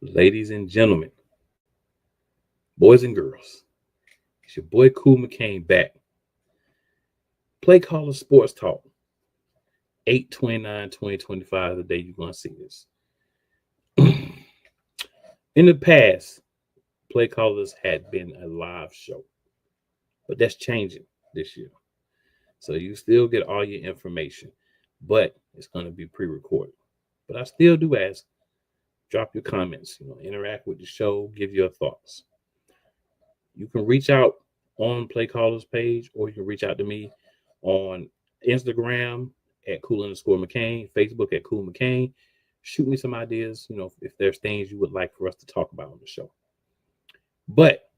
Ladies and gentlemen, boys and girls, it's your boy Cool McCain back. Play Caller Sports Talk, 8/29/2025, the day you're going to see this. In the past, Play Callers had been a live show, but that's changing this year. So you still get all your information, but it's going to be pre-recorded. But I still do ask, drop your comments, interact with the show, give your thoughts. You can reach out on Play Callers page, or you can reach out to me on Instagram at cool_McCain, Facebook at Cool McCain. Shoot me some ideas, if there's things you would like for us to talk about on the show. But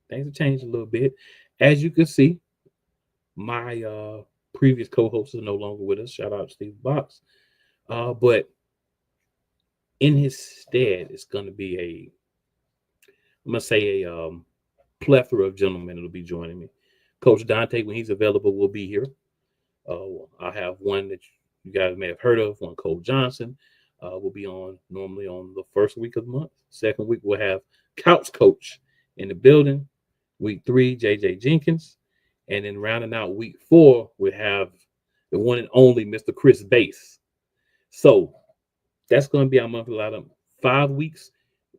things have changed a little bit. As you can see, my previous co-host is no longer with us. Shout out to Steve Box. But in his stead, it's going to be a plethora of gentlemen that'll be joining me. Coach Dante, when he's available, will be here. I have one that you guys may have heard of, one Cole Johnson. Will be on normally on the first week of the month. Second week, we'll have Couch Coach in the building. Week 3, JJ Jenkins. And then rounding out week 4, we have the one and only Mr. Chris Bass. So that's going to be our monthly lineup. 5 weeks,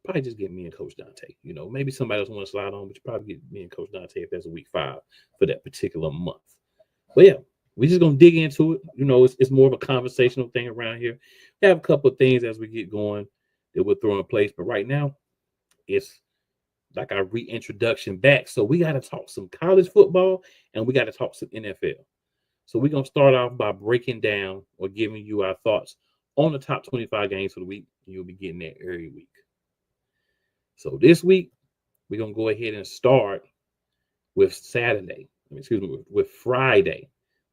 probably just get me and Coach Dante. Maybe somebody else want to slide on, but you probably get me and Coach Dante if there's a week 5 for that particular month. But yeah, we're just going to dig into it. It's more of a conversational thing around here. We have a couple of things as we get going that we'll throw in place. But right now, it's like our reintroduction back. So we got to talk some college football and we got to talk some NFL. So we're going to start off by breaking down or giving you our thoughts on the top 25 games for the week. You'll be getting that every week. So this week, we're going to go ahead and start with with Friday.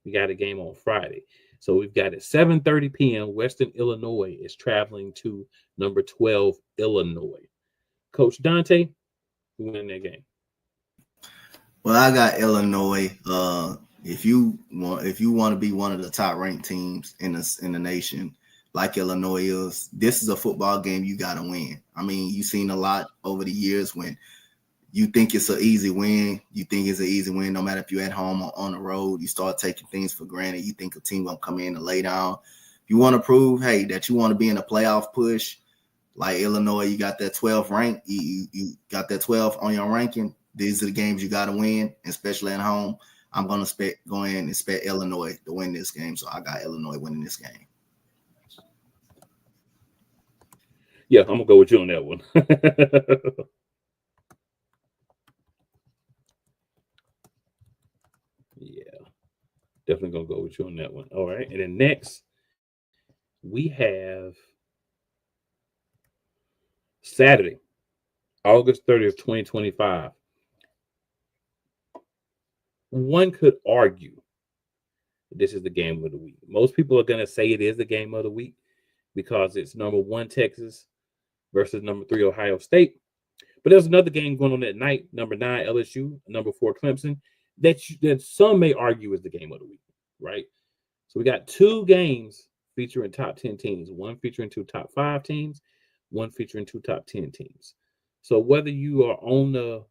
We got a game on Friday. So we've got at 7:30 p.m. Western Illinois is traveling to number 12 Illinois. Coach Dante, who win that game? Well, I got Illinois. If you want to be one of the top ranked teams in the nation, like Illinois is, this is a football game you got to win. I mean, you've seen a lot over the years when you think it's an easy win. You think it's an easy win, no matter if you're at home or on the road. You start taking things for granted. You think a team gonna come in and lay down. If you want to prove, hey, that you want to be in a playoff push, like Illinois, you got that 12th rank. You got that 12 on your ranking. These are the games you got to win, especially at home. I'm going to go in and expect Illinois to win this game. So I got Illinois winning this game. Yeah, I'm going to go with you on that one. Yeah, definitely going to go with you on that one. All right. And then next, we have Saturday, August 30th, 2025. One could argue this is the game of the week. Most people are going to say it is the game of the week because it's number 1 Texas versus number 3 Ohio State. But there's another game going on that night, number 9 LSU, number 4 Clemson, that some may argue is the game of the week, right? So we got 2 games featuring top 10 teams, one featuring 2 top 5 teams, one featuring 2 top 10 teams. So whether you are on the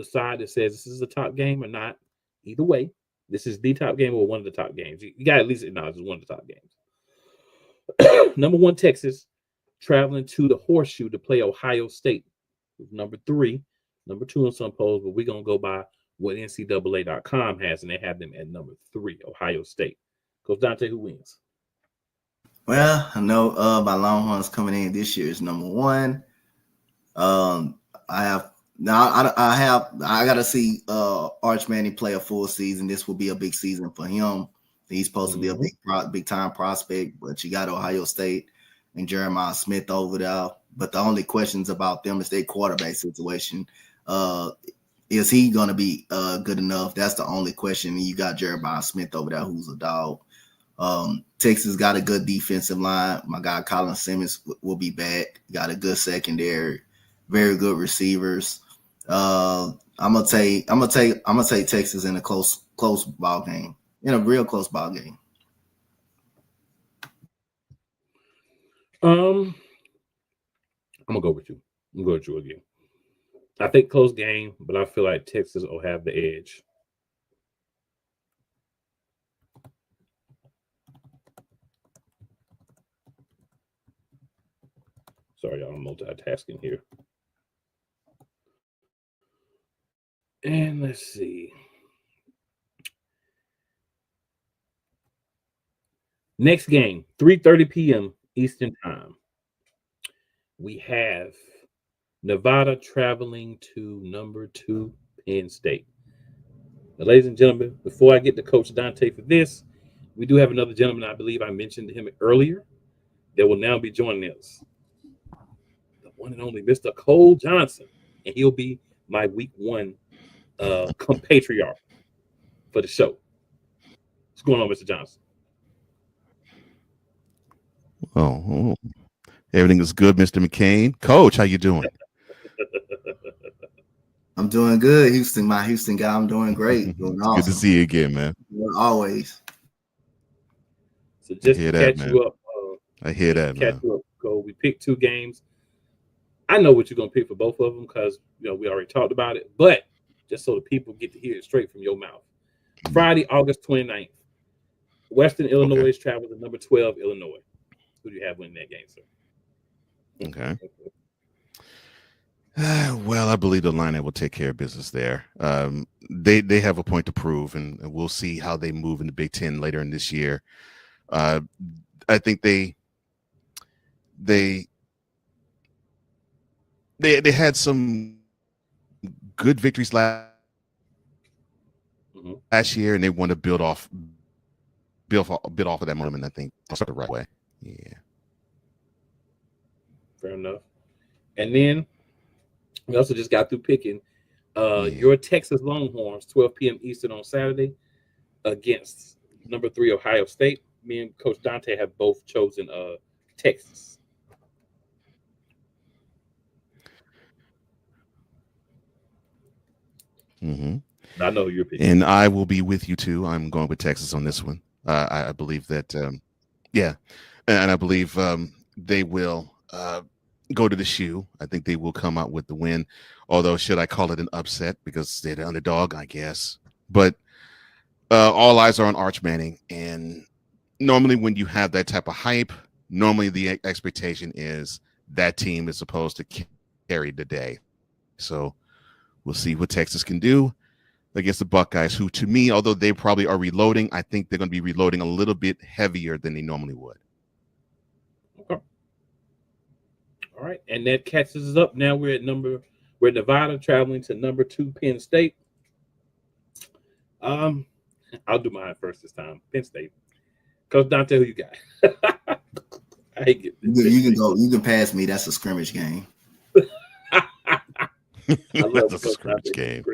side that says this is a top game or not, either way, this is the top game or one of the top games. You got to at least acknowledge it's one of the top games. Number 1 Texas traveling to the Horseshoe to play Ohio State. Number 3, number 2 in some polls, but we're going to go by what NCAA.com has, and they have them at number 3, Ohio State. Coach Dante, who wins? Well, I know my Longhorns coming in this year is number 1. I got to see Arch Manning play a full season. This will be a big season for him. He's supposed to be a big time prospect, but you got Ohio State and Jeremiah Smith over there. But the only questions about them is their quarterback situation. Is he going to be good enough? That's the only question. And you got Jeremiah Smith over there, who's a dog. Texas got a good defensive line. My guy Colin Simmons will be back. Got a good secondary, very good receivers. I'm gonna take Texas in a close ball game, in a real close ball game. I'm I'm gonna go with you. I'm gonna go with you again. I think close game, but I feel like Texas will have the edge. Sorry, y'all, I'm multitasking here. And let's see. Next game, 3:30 p.m. Eastern Time. We have Nevada traveling to number 2 Penn State. Now, ladies and gentlemen, before I get to Coach Dante for this, we do have another gentleman. I believe I mentioned him earlier that will now be joining us. The one and only Mr. Cole Johnson, and he'll be my week 1 compatriot for the show. What's going on, Mr. Johnson? Oh, everything is good, Mr. McCain. Coach, how you doing? I'm doing good, Houston. My Houston guy, I'm doing great. Doing awesome. Good to see you again, man. Always. So just to catch you up, I hear that, man. Catch you up, Cole. We picked 2 games. I know what you're gonna pick for both of them because we already talked about it. But just so the people get to hear it straight from your mouth. Friday, August 29th, Western Illinois travels to number 12 Illinois. Who do you have winning that game, sir? Okay. Well, I believe the Illini will take care of business there. They have a point to prove, and we'll see how they move in the Big Ten later in this year. I think they had some good victories last year, and they want to build off of that momentum. I think that's the right way. Yeah. Fair enough. And then we also just got through picking your Texas Longhorns, 12 p.m. Eastern on Saturday, against number 3 Ohio State. Me and Coach Dante have both chosen Texas. I know you're picking. And I will be with you too. I'm going with Texas on this one. I believe that, and I believe they will go to the shoe. I think they will come out with the win. Although, should I call it an upset because they're the underdog? I guess. But all eyes are on Arch Manning, and normally when you have that type of hype, normally the expectation is that team is supposed to carry the day. So we'll see what Texas can do against the Buckeyes, who, to me, although they probably are reloading, I think they're going to be reloading a little bit heavier than they normally would. Okay. All right, and that catches us up. Now we're Nevada traveling to number 2 Penn State. I'll do mine first this time. Penn State. Coach Dante, who you got? I hate it. You can go. You can pass me. That's a scrimmage game. That's a scrimmage game.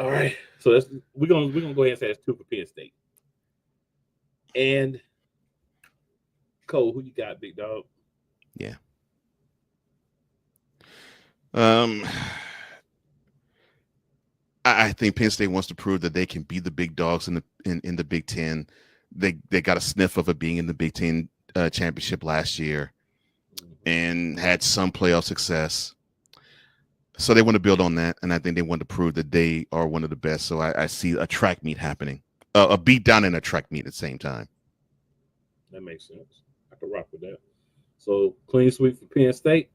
All right, so we're gonna go ahead and say that's 2 for Penn State. And Cole, who you got, big dog? Yeah. I think Penn State wants to prove that they can be the big dogs in the Big Ten. They got a sniff of it being in the Big Ten championship last year and had some playoff success. So they want to build on that, and I think they want to prove that they are one of the best. So I see a track meet happening, a beat down and a track meet at the same time. That makes sense. I can rock with that. So clean sweep for Penn State.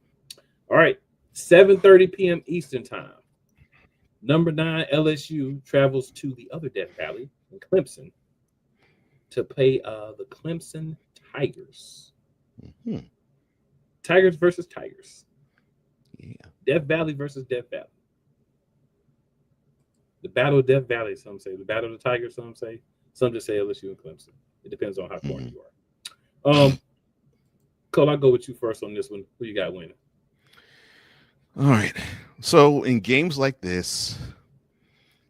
All right, 7:30 p.m. Eastern Time. Number 9 LSU travels to the other Death Valley in Clemson to play the Clemson Tigers. Mm-hmm. Tigers versus Tigers. Yeah. Death Valley versus Death Valley. The Battle of Death Valley, some say. The Battle of the Tigers, some say. Some just say LSU and Clemson. It depends on how corny you are. Cole, I'll go with you first on this one. Who you got winning? All right. So in games like this,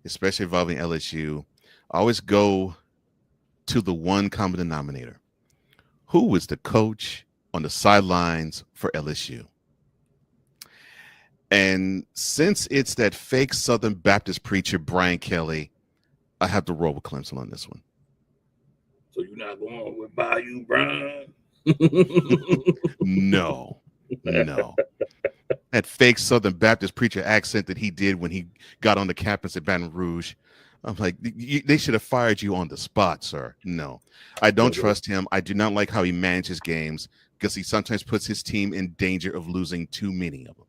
especially involving LSU, I always go to the one common denominator. Who was the coach on the sidelines for LSU? And since it's that fake Southern Baptist preacher, Brian Kelly, I have to roll with Clemson on this one. So you're not going with Bayou Brown? No. That fake Southern Baptist preacher accent that he did when he got on the campus at Baton Rouge. I'm like, they should have fired you on the spot, sir. No, I don't trust him. I do not like how he manages games because he sometimes puts his team in danger of losing too many of them.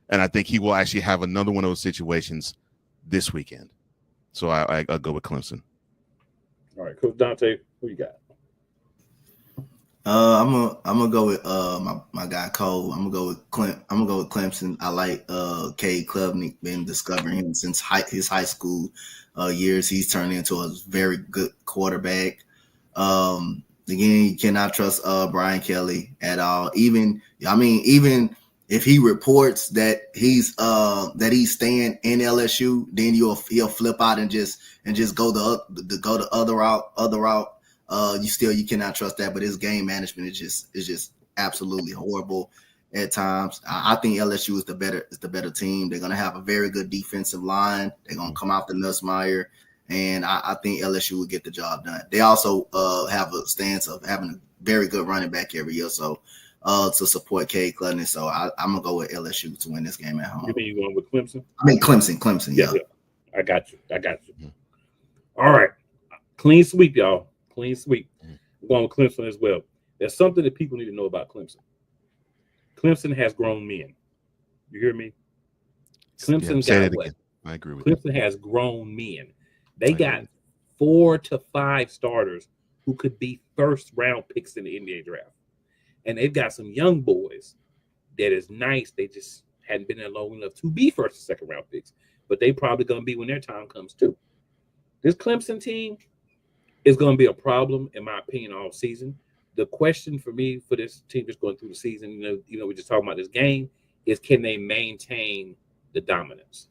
And I think he will actually have another one of those situations this weekend. So I'll go with Clemson. All right, Coach Dante, who you got? I'm gonna go with my guy Cole. I'm gonna go with Clemson. I like Cade Klubnik. Been discovering him since his high school years. He's turned into a very good quarterback. Again, you cannot trust Brian Kelly at all. Even if he reports that he's staying in LSU, then he'll flip out and just go the other route. You cannot trust that, but his game management is just absolutely horrible at times. I think LSU is the better team. They're gonna have a very good defensive line. They're gonna come out the Nussmeier, and I think LSU will get the job done. They also have a stance of having a very good running back every year, so to support Cade Klubnik. So I'm gonna go with LSU to win this game at home. You mean you going with Clemson? I mean Clemson. Yeah. I got you. All right, clean sweep, y'all. Clean sweep. I'm going with Clemson as well. There's something that people need to know about Clemson. Clemson has grown men. You hear me? Clemson got what? I agree with Clemson has grown men. They got 4 to 5 starters who could be first-round picks in the NBA draft. And they've got some young boys that is nice. They just hadn't been there long enough to be first or second-round picks. But they probably going to be when their time comes too. This Clemson team is going to be a problem, in my opinion, all season. The question for me for this team just going through the season, we're just talking about this game, is can they maintain the dominance?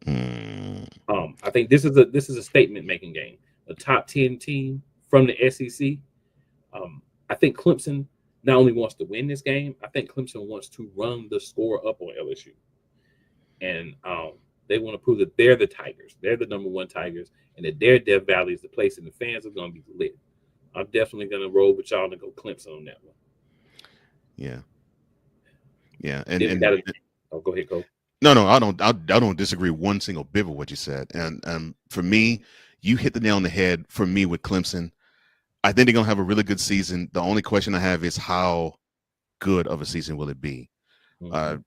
I think this is a statement-making game. A top 10 team from the SEC. I think Clemson not only wants to win this game, I think Clemson wants to run the score up on LSU. And they want to prove that they're the Tigers. They're the number one Tigers, and that their Death Valley is the place, and the fans are going to be lit. I'm definitely going to roll with y'all and go Clemson on that one. Yeah. Go ahead, Cole. No, I don't disagree one single bit with what you said. And for me, you hit the nail on the head for me with Clemson. I think they're going to have a really good season. The only question I have is how good of a season will it be? Mm-hmm.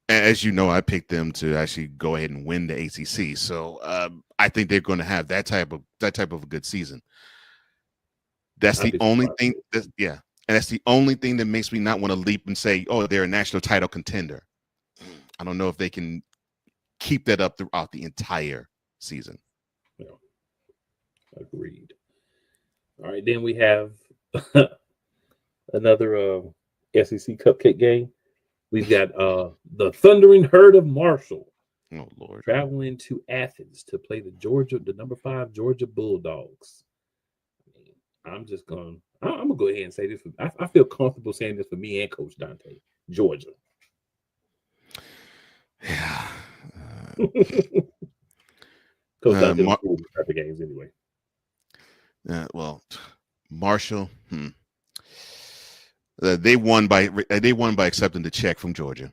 As you know, I picked them to actually go ahead and win the ACC. So I think they're going to have that type of a good season. That's the only thing. And that's the only thing that makes me not want to leap and say, "Oh, they're a national title contender." I don't know if they can keep that up throughout the entire season. Yeah. Agreed. All right, then we have another SEC cupcake game. We've got the Thundering Herd of Marshall. Oh Lord! Traveling to Athens to play the number 5 Georgia Bulldogs. I'm gonna go ahead and say this. I feel comfortable saying this for me and Coach Dante. Georgia. Yeah. Coach Dante type of games anyway. Well, Marshall. They won by accepting the check from Georgia.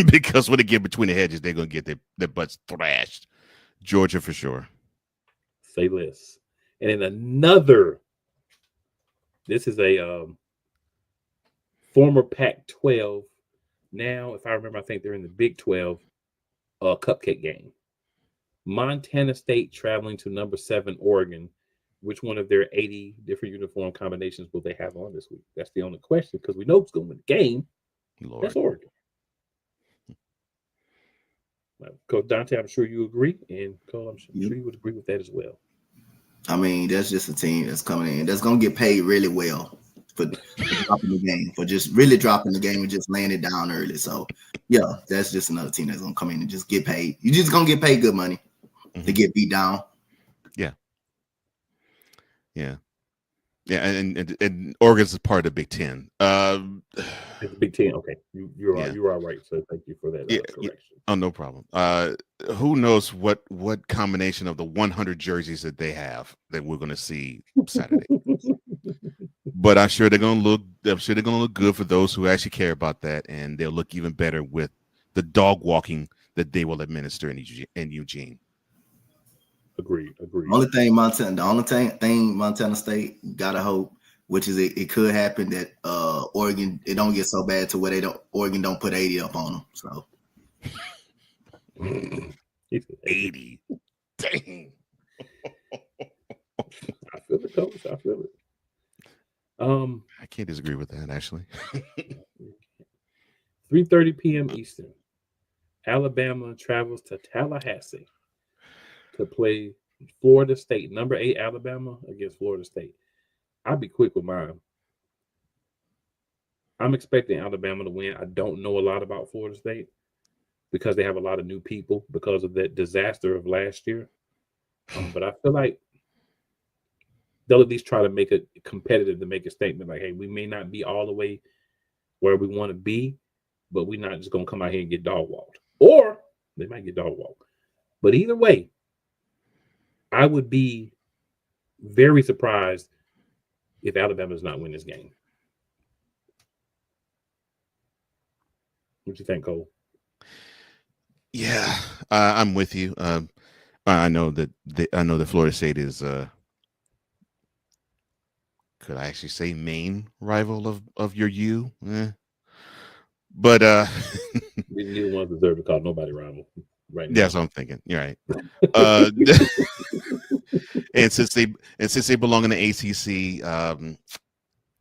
Because when they get between the hedges, they're gonna get their butts thrashed. Georgia for sure. Say less. And in another, this is a former Pac-12. Now, if I remember, I think they're in the Big 12 cupcake game. Montana State traveling to number 7 Oregon. Which one of their 80 different uniform combinations will they have on this week? That's the only question, because we know who's going to win the game. Lord. That's Oregon. Coach Dante, I'm sure you agree, and Cole, I'm sure you would agree with that as well. I mean, that's just a team that's coming in that's going to get paid really well for dropping the game, for just really dropping the game and just laying it down early. So, yeah, that's just another team that's going to come in and just get paid. You're just going to get paid good money to get beat down. Yeah. Yeah, and Oregon's is part of the Big Ten. It's Big Ten. Okay, Yeah. you are right. So thank you for that Yeah, correction. oh, no problem. Who knows what combination of the 100 jerseys that they have that we're going to see Saturday? But I'm sure they're going to look. I'm sure they're going to look good for those who actually care about that, and they'll look even better with the dog walking that they will administer in Eugene. Agreed. The only thing Montana State gotta hope, which is it could happen that Oregon it don't get so bad to where Oregon don't put 80 up on them. So 80. Dang. I feel it, coach. I feel it. I can't disagree with that, actually. 3:30 p.m. Eastern. Alabama travels to Tallahassee to play Florida State. Number 8 Alabama against Florida State. I'll be quick with mine. I'm expecting Alabama to win. I don't know a lot about Florida State because they have a lot of new people because of that disaster of last year. But I feel like they'll at least try to make it competitive, to make a statement like, hey, we may not be all the way where we want to be, but we're not just going to come out here and get dog walked. Or they might get dog walked. But either way, I would be very surprised if Alabama does not win this game. What do you think, Cole? Yeah, I'm with you. I know that Florida State is could I actually say main rival of your U? But neither one deserve to call nobody rival right now. That's what I'm thinking. You're right. And since they belong in the ACC,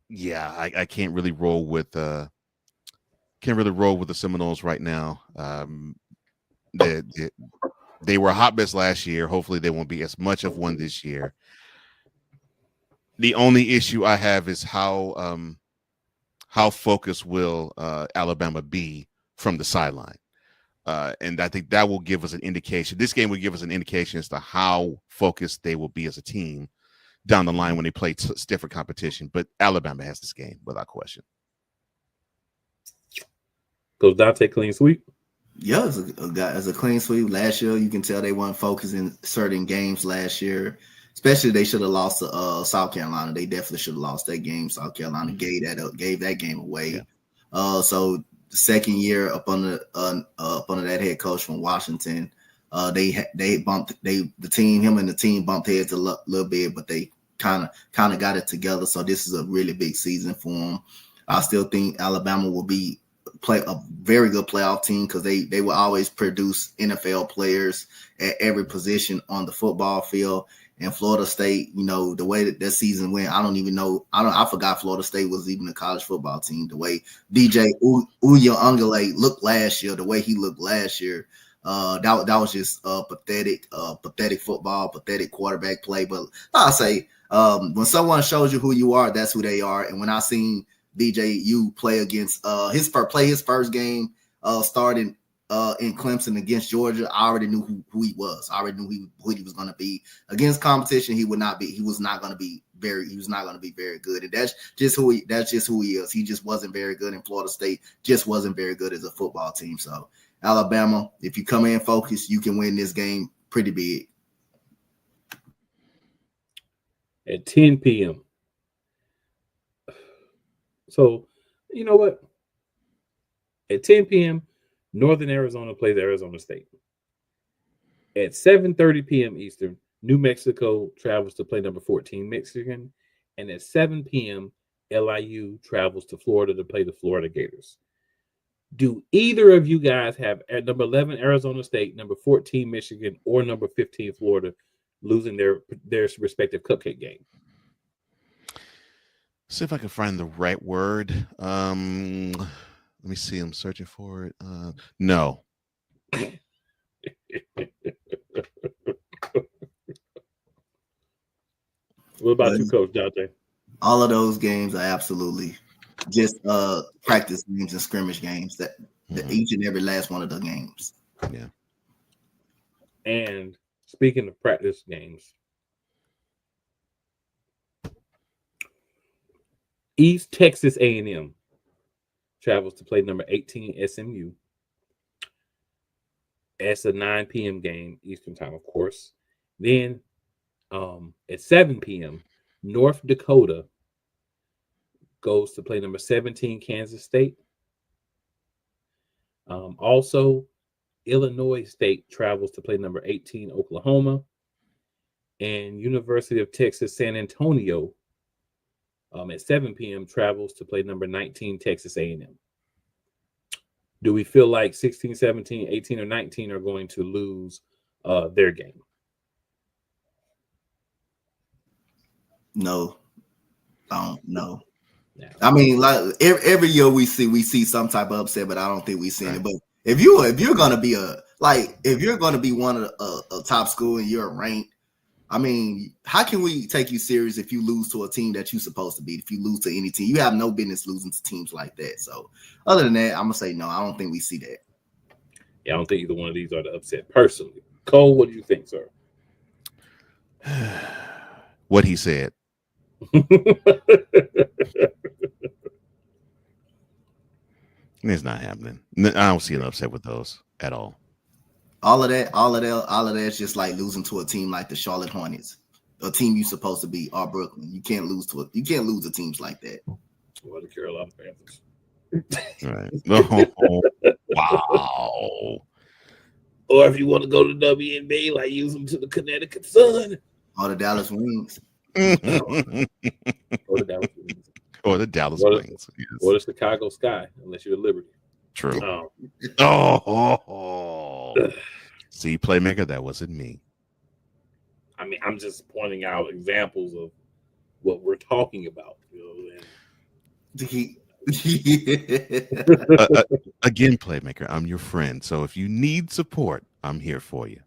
yeah, I can't really roll with the Seminoles right now. They were hotbeds last year. Hopefully, they won't be as much of one this year. The only issue I have is how focused will Alabama be from the sideline, and I think that will give us an indication. This game will give us an indication as to how focused they will be as a team down the line when they play stiffer competition. But Alabama has this game without question. Goes Dante clean sweep? Yeah, it's a clean sweep. Last year, you can tell they weren't focusing certain games last year. Especially, they should have lost to South Carolina. They definitely should have lost that game. South Carolina gave that game away. Yeah. So the second year up under that head coach from Washington, the team bumped heads a little bit, but they kind of got it together. So this is a really big season for them. I still think Alabama will play a very good playoff team because they will always produce NFL players at every position on the football field. And Florida State, the way that season went, I don't even know. I forgot Florida State was even a college football team. The way DJ Uiagalelei looked last year, the way he looked last year, that was just pathetic football, pathetic quarterback play. But I'll say, when someone shows you who you are, that's who they are. And when I seen DJU play against his first game starting in Clemson against Georgia, I already knew who he was. I already knew who he was going to be against competition. He was not going to be very good, and that's just who he is. He just wasn't very good, and Florida State just wasn't very good as a football team. So Alabama, if you come in focused, you can win this game pretty big. At 10 p.m. So, you know what? At 10 p.m., Northern Arizona plays Arizona State. At 7:30 p.m. Eastern, New Mexico travels to play number 14 Michigan. And at 7 p.m., LIU travels to Florida to play the Florida Gators. Do either of you guys have at number 11 Arizona State, number 14 Michigan, or number 15 Florida losing their respective cupcake game? See if I can find the right word. Let me see. I'm searching for it. No. What about you, Coach Dante? All of those games are absolutely just practice games and scrimmage games. That each and every last one of the games. Yeah. And speaking of practice games, East Texas A&M travels to play number 18 SMU. It's a 9 p.m. game, Eastern time, of course. Then at 7 p.m., North Dakota goes to play number 17 Kansas State. Also, Illinois State travels to play number 18 Oklahoma. And University of Texas San Antonio at 7 p.m. travels to play number 19 Texas A&M. Do we feel like 16, 17, 18, or 19 are going to lose their game? No, I don't know. No. I mean, like every year we see some type of upset, but I don't think we've seen it. But if you're gonna be one of a top school and you're ranked, I mean, how can we take you serious if you lose to a team that you're supposed to beat? If you lose to any team, you have no business losing to teams like that. So, other than that, I'm gonna say no. I don't think we see that. Yeah, I don't think either one of these are the upset personally. Cole, what do you think, sir? What he said. It's not happening. I don't see an upset with those at all. All of that is just like losing to a team like the Charlotte Hornets, a team you're supposed to beat, or Brooklyn. You can't lose to teams like that. Or the Carolina Panthers. Right. Oh, wow. Or if you want to go to WNBA, like use them to the Connecticut Sun. Or the Dallas Wings. Or the Dallas Wings. Or the Dallas Wings. Yes. Or the Chicago Sky, unless you're at Liberty. True. Oh. See, playmaker, that wasn't me. I mean, I'm just pointing out examples of what we're talking about. You know, Again, playmaker, I'm your friend. So if you need support, I'm here for you.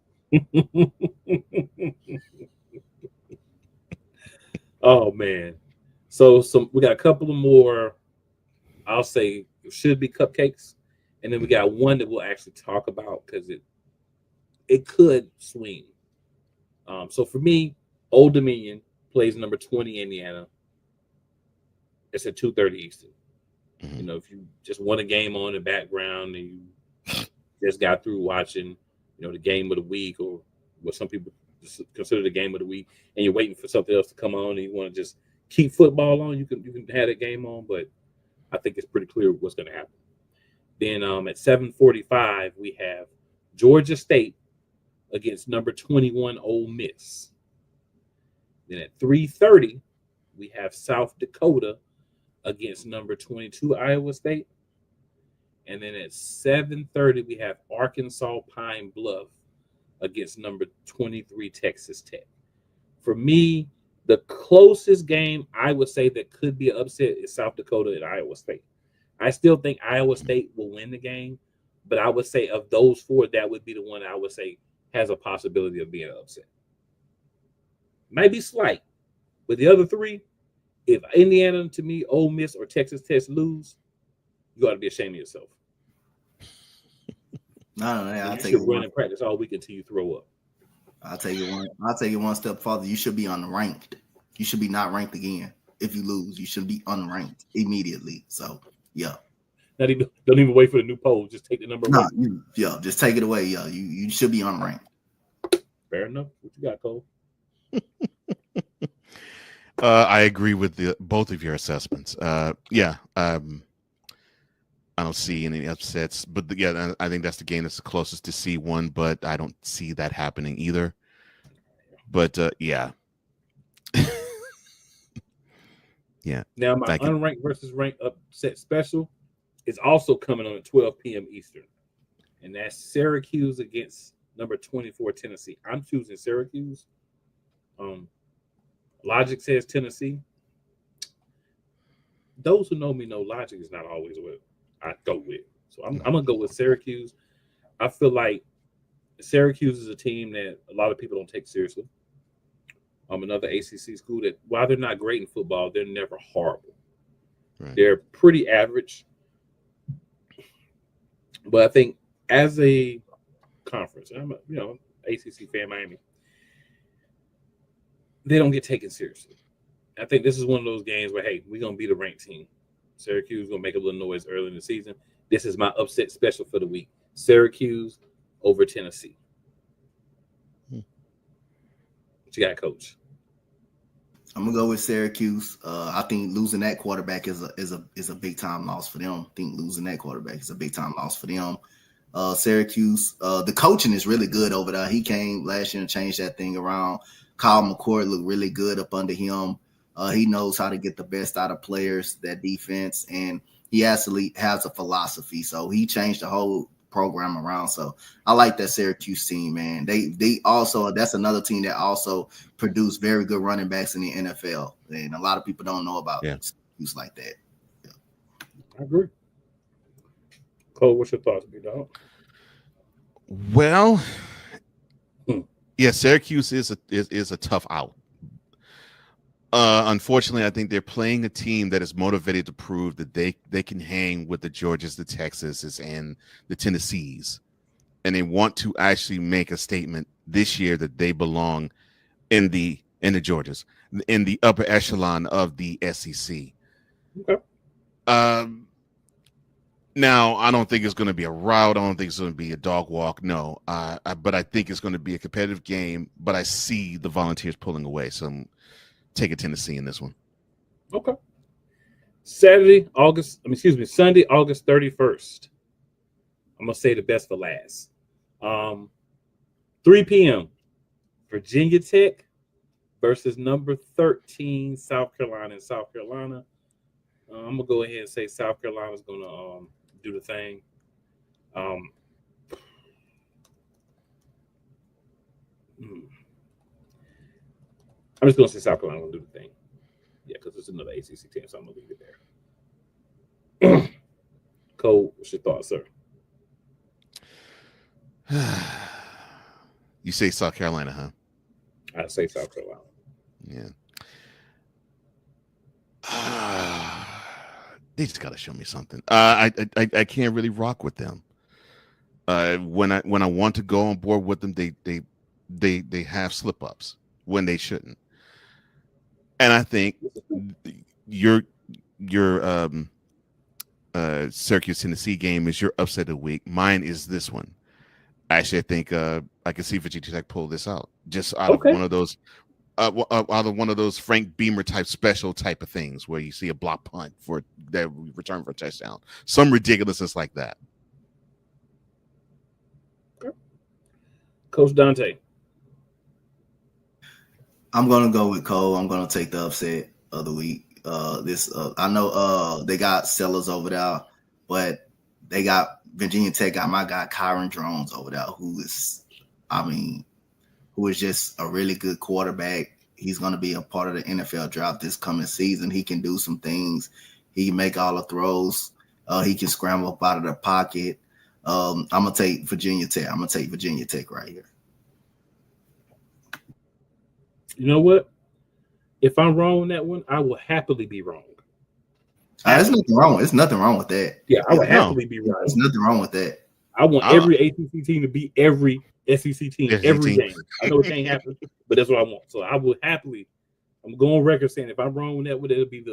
Oh man. So we got a couple of more, I'll say should be cupcakes. And then we got one that we'll actually talk about because it could swing. So for me, Old Dominion plays number 20 Indiana. It's at 2:30 Eastern. Mm-hmm. You know, if you just want a game on in the background and you just got through watching, you know, the game of the week or what some people consider the game of the week, and you're waiting for something else to come on and you want to just keep football on, you can have that game on, but I think it's pretty clear what's going to happen. Then at 7:45, we have Georgia State against number 21 Ole Miss. Then at 3:30, we have South Dakota against number 22 Iowa State. And then at 7:30, we have Arkansas Pine Bluff against number 23 Texas Tech. For me, the closest game I would say that could be an upset is South Dakota and Iowa State. I still think Iowa State will win the game, but I would say of those four, that would be the one I would say has a possibility of being an upset. Might be slight, but the other three, if Indiana, to me, Ole Miss or Texas Tech lose, you ought to be ashamed of yourself. No, I'll take you should run and practice all week until you throw up. I'll take it one step farther. You should be unranked. You should be not ranked again. If you lose, you should be unranked immediately. So, yeah. Don't even wait for the new poll. Just take the number one. Just take it away. Yeah, you should be unranked. Fair enough. What you got, Cole? I agree with both of your assessments. I don't see any upsets, but I think that's the game that's the closest to C1, but I don't see that happening either. But yeah. Yeah. Now my unranked versus ranked upset special is also coming on at 12 p.m. Eastern. And that's Syracuse against number 24 Tennessee. I'm choosing Syracuse. Logic says Tennessee. Those who know me know logic is not always what I go with. So I'm going to go with Syracuse. I feel like Syracuse is a team that a lot of people don't take seriously. Another ACC school that, while they're not great in football, they're never horrible. Right. They're pretty average. But I think as a conference, I'm ACC fan, Miami, they don't get taken seriously. I think this is one of those games where, hey, we're gonna be the ranked team. Syracuse gonna make a little noise early in the season. This is my upset special for the week. Syracuse over Tennessee. What you got, Coach? I'm gonna go with Syracuse. I think losing that quarterback is a big time loss for them. I think losing that quarterback is a big time loss for them. Syracuse, the coaching is really good over there. He came last year and changed that thing around. Kyle McCord looked really good up under him. He knows how to get the best out of players, that defense, and he actually has a philosophy. So he changed the whole program around. So I like that Syracuse team, man. They also, that's another team that also produced very good running backs in the NFL. And a lot of people don't know about Syracuse like that. Yeah. I agree. Cole, what's your thoughts, B-Dog? Well, yeah, Syracuse is a tough out. Unfortunately, I think they're playing a team that is motivated to prove that they can hang with the Georgias, the Texases, and the Tennessees, and they want to actually make a statement this year that they belong in the Georgias, in the upper echelon of the SEC. Okay. Now, I don't think it's going to be a rout. I don't think it's going to be a dog walk. No, but I think it's going to be a competitive game. But I see the Volunteers pulling away, so I'm taking Tennessee in this one. Okay. Sunday, August 31st. I'm gonna say the best for last. 3 p.m. Virginia Tech versus number 13 South Carolina in South Carolina. I'm gonna go ahead and say South Carolina's gonna do the thing. I'm just gonna say South Carolina will do the thing. Yeah, because it's another ACC team, so I'm gonna leave it there. Cole, what's your thoughts, sir? You say South Carolina, huh? I say South Carolina. Yeah. They just gotta show me something. I can't really rock with them. When I want to go on board with them, they have slip ups when they shouldn't. And I think your Syracuse Tennessee game is your upset of the week. Mine is this one. Actually, I think I can see Virginia Tech pull this out just out of one of those. Out of one of those Frank Beamer type special type of things where you see a block punt for that return for a touchdown, some ridiculousness like that. Okay. Coach Dante. I'm gonna go with Cole. I'm gonna take the upset of the week. I know they got Sellers over there, but they got Virginia Tech got my guy Kyron Drones over there, who is just a really good quarterback. He's going to be a part of the NFL draft this coming season. He can do some things. He can make all the throws. He can scramble up out of the pocket. I'm going to take Virginia Tech. I'm going to take Virginia Tech right here. You know what? If I'm wrong on that one, I will happily be wrong. There's nothing wrong. There's nothing wrong with that. Yeah, I would happily be wrong. There's nothing wrong with that. I want every ACC team to beat every SEC team every game. I know it can't happen, but that's what I want. So I will happily. I'm going on record saying if I'm wrong with that, it'll be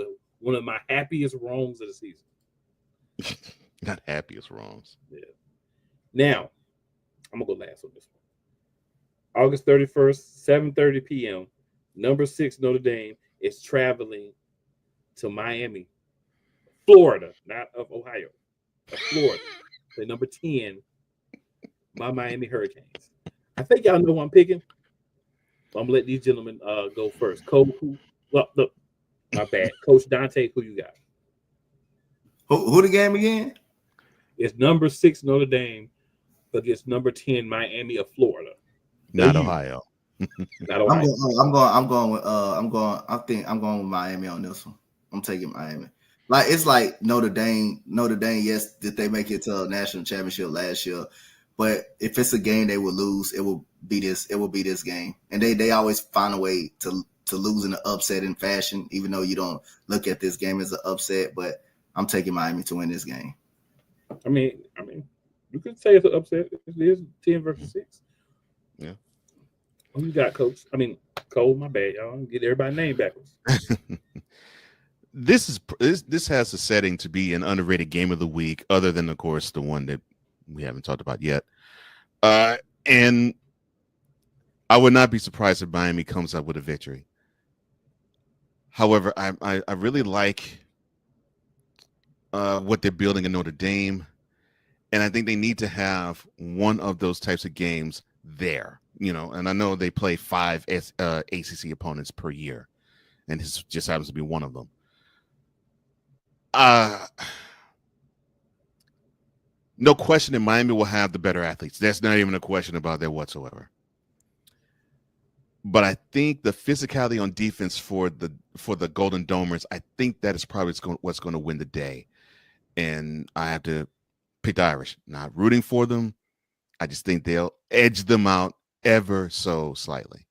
one of my happiest wrongs of the season. Not happiest wrongs. Yeah. Now, I'm gonna go last on this one. August 31st, 7:30 p.m. Number 6 Notre Dame is traveling to Miami, Florida, not of Ohio, of Florida. The number 10, my Miami Hurricanes. I think y'all know who I'm picking. I'm gonna let these gentlemen go first. Cole, look, my bad. Coach Dante, who you got? Who the game again? It's number 6 Notre Dame against number 10 Miami of Florida. Not Ohio. Not Ohio. I think I'm going with Miami on this one. I'm taking Miami. It's like Notre Dame. Yes, did they make it to a national championship last year? But if it's a game they will lose, it will be this. It will be this game, and they always find a way to lose in an upsetting fashion. Even though you don't look at this game as an upset, but I'm taking Miami to win this game. I mean, you could say it's an upset. It is 10 versus 6. Yeah. Who you got, Coach? I mean, Cole. My bad, y'all. Get everybody's name backwards. This has a setting to be an underrated game of the week, other than, of course, the one that we haven't talked about yet. And I would not be surprised if Miami comes up with a victory. However, I really like what they're building in Notre Dame, and I think they need to have one of those types of games there. And I know they play 5 ACC opponents per year, and this just happens to be one of them. No question that Miami will have the better athletes. There's not even a question about that whatsoever. But I think the physicality on defense for the Golden Domers, I think that is probably what's going to win the day. And I have to pick the Irish. Not rooting for them. I just think they'll edge them out ever so slightly.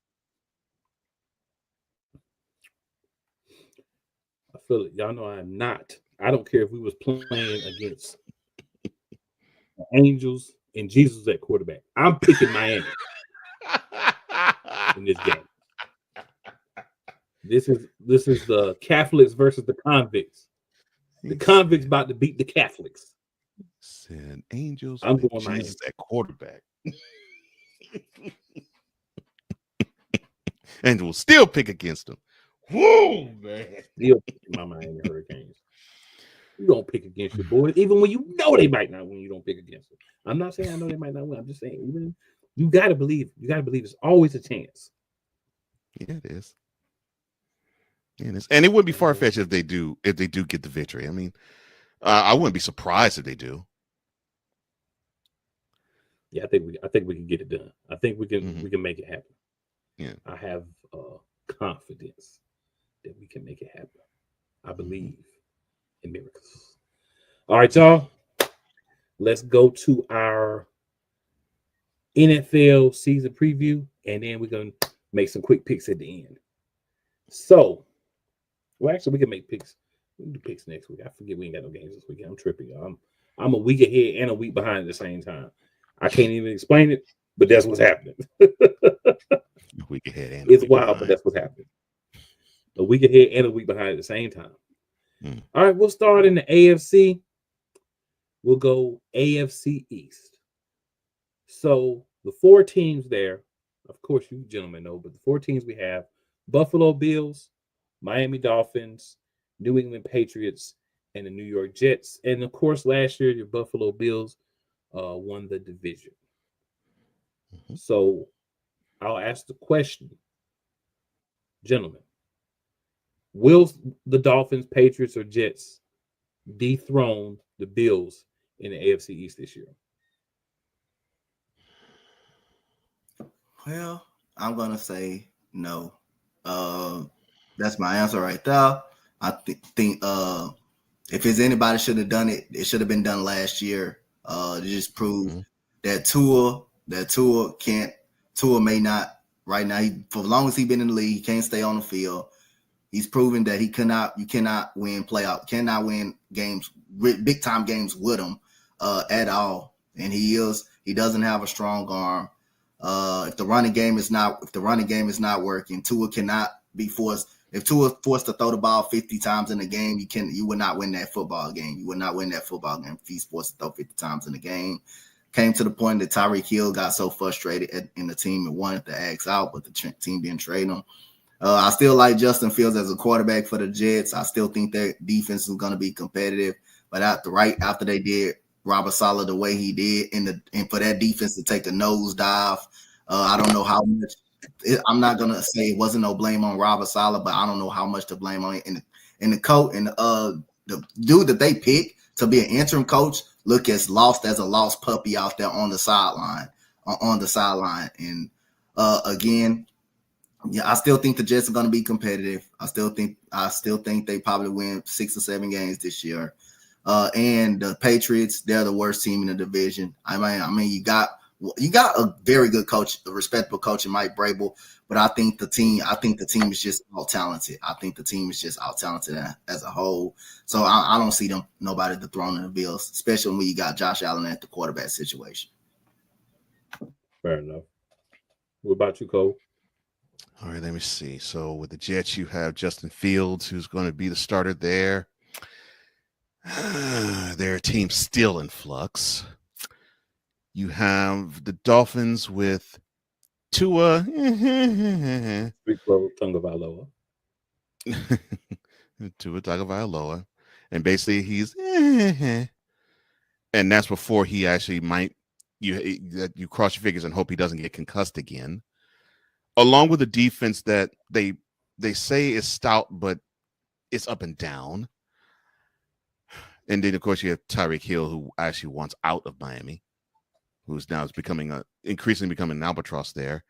I feel it. Y'all know I'm not. I don't care if we was playing against the Angels and Jesus at quarterback. I'm picking Miami in this game. This is the Catholics versus the convicts. The convicts about to beat the Catholics. Said Angels. I'm with going Jesus at quarterback. And will still pick against them. Whoa, man. Still picking my Miami Hurricanes. You don't pick against your boys, even when you know they might not win. You don't pick against them. I'm not saying I know they might not win. I'm just saying, even you gotta believe. You gotta believe there's always a chance. Yeah, it is. And it wouldn't be far fetched if they do get the victory. I mean, I wouldn't be surprised if they do. Yeah, I think we can get it done. I think we can make it happen. Yeah, I have confidence that we can make it happen. I believe in miracles. All right, y'all. Let's go to our NFL season preview, and then we're gonna make some quick picks at the end. So, well, actually, we can make picks. We can do picks next week. I forget we ain't got no games this weekend. I'm tripping, y'all. I'm a week ahead and a week behind at the same time. I can't even explain it, but that's what's happening. A week ahead and it's wild, but that's what's happening. A week ahead and a week behind at the same time. All right, we'll start in the AFC. We'll go AFC East. So the 4 teams there, of course, you gentlemen know, but the 4 teams we have: Buffalo Bills, Miami Dolphins, New England Patriots, and the New York Jets. And of course, last year, your Buffalo Bills won the division. So I'll ask the question, gentlemen: will the Dolphins, Patriots, or Jets dethrone the Bills in the AFC East this year? Well, I'm gonna say no. That's my answer right there. I think if it's anybody should have done it, it should have been done last year. To just prove that Tua may not right now. For as long as he's been in the league, he can't stay on the field. He's proven that you cannot win games, big time games with him at all. And he doesn't have a strong arm. If the running game is not working, Tua cannot be forced. If Tua is forced to throw the ball 50 times in a game, you would not win that football game. You would not win that football game if he's forced to throw 50 times in a game. Came to the point that Tyreek Hill got so frustrated in the team and wanted to axe out, but the team didn't trade him. I still like Justin Fields as a quarterback for the Jets. I still think their defense is going to be competitive. But after they did Robert Saleh the way he did, and for that defense to take the nosedive, I don't know how much. I'm not gonna say it wasn't no blame on Robert Saleh, but I don't know how much to blame on it. And the coach and the dude that they picked to be an interim coach look as lost as a lost puppy out there on the sideline. And again. Yeah, I still think the Jets are going to be competitive. I still think they probably win 6 or 7 games this year. And the Patriots, they're the worst team in the division. I mean, you got a very good coach, a respectable coach in Mike Vrabel, but I think the team is just all talented. I think the team is just out talented as a whole. So I don't see nobody dethroning the Bills, especially when you got Josh Allen at the quarterback situation. Fair enough. What about you, Cole? All right, let me see. So with the Jets, you have Justin Fields, who's going to be the starter there. Their team's still in flux. You have the Dolphins with Tua. Street Flow Tagovailoa. Tua Tagovailoa. And basically he's and that's before he actually might you cross your fingers and hope he doesn't get concussed again. Along with the defense that they say is stout, but it's up and down. And then of course you have Tyreek Hill, who actually wants out of Miami, who's now is increasingly becoming an albatross there.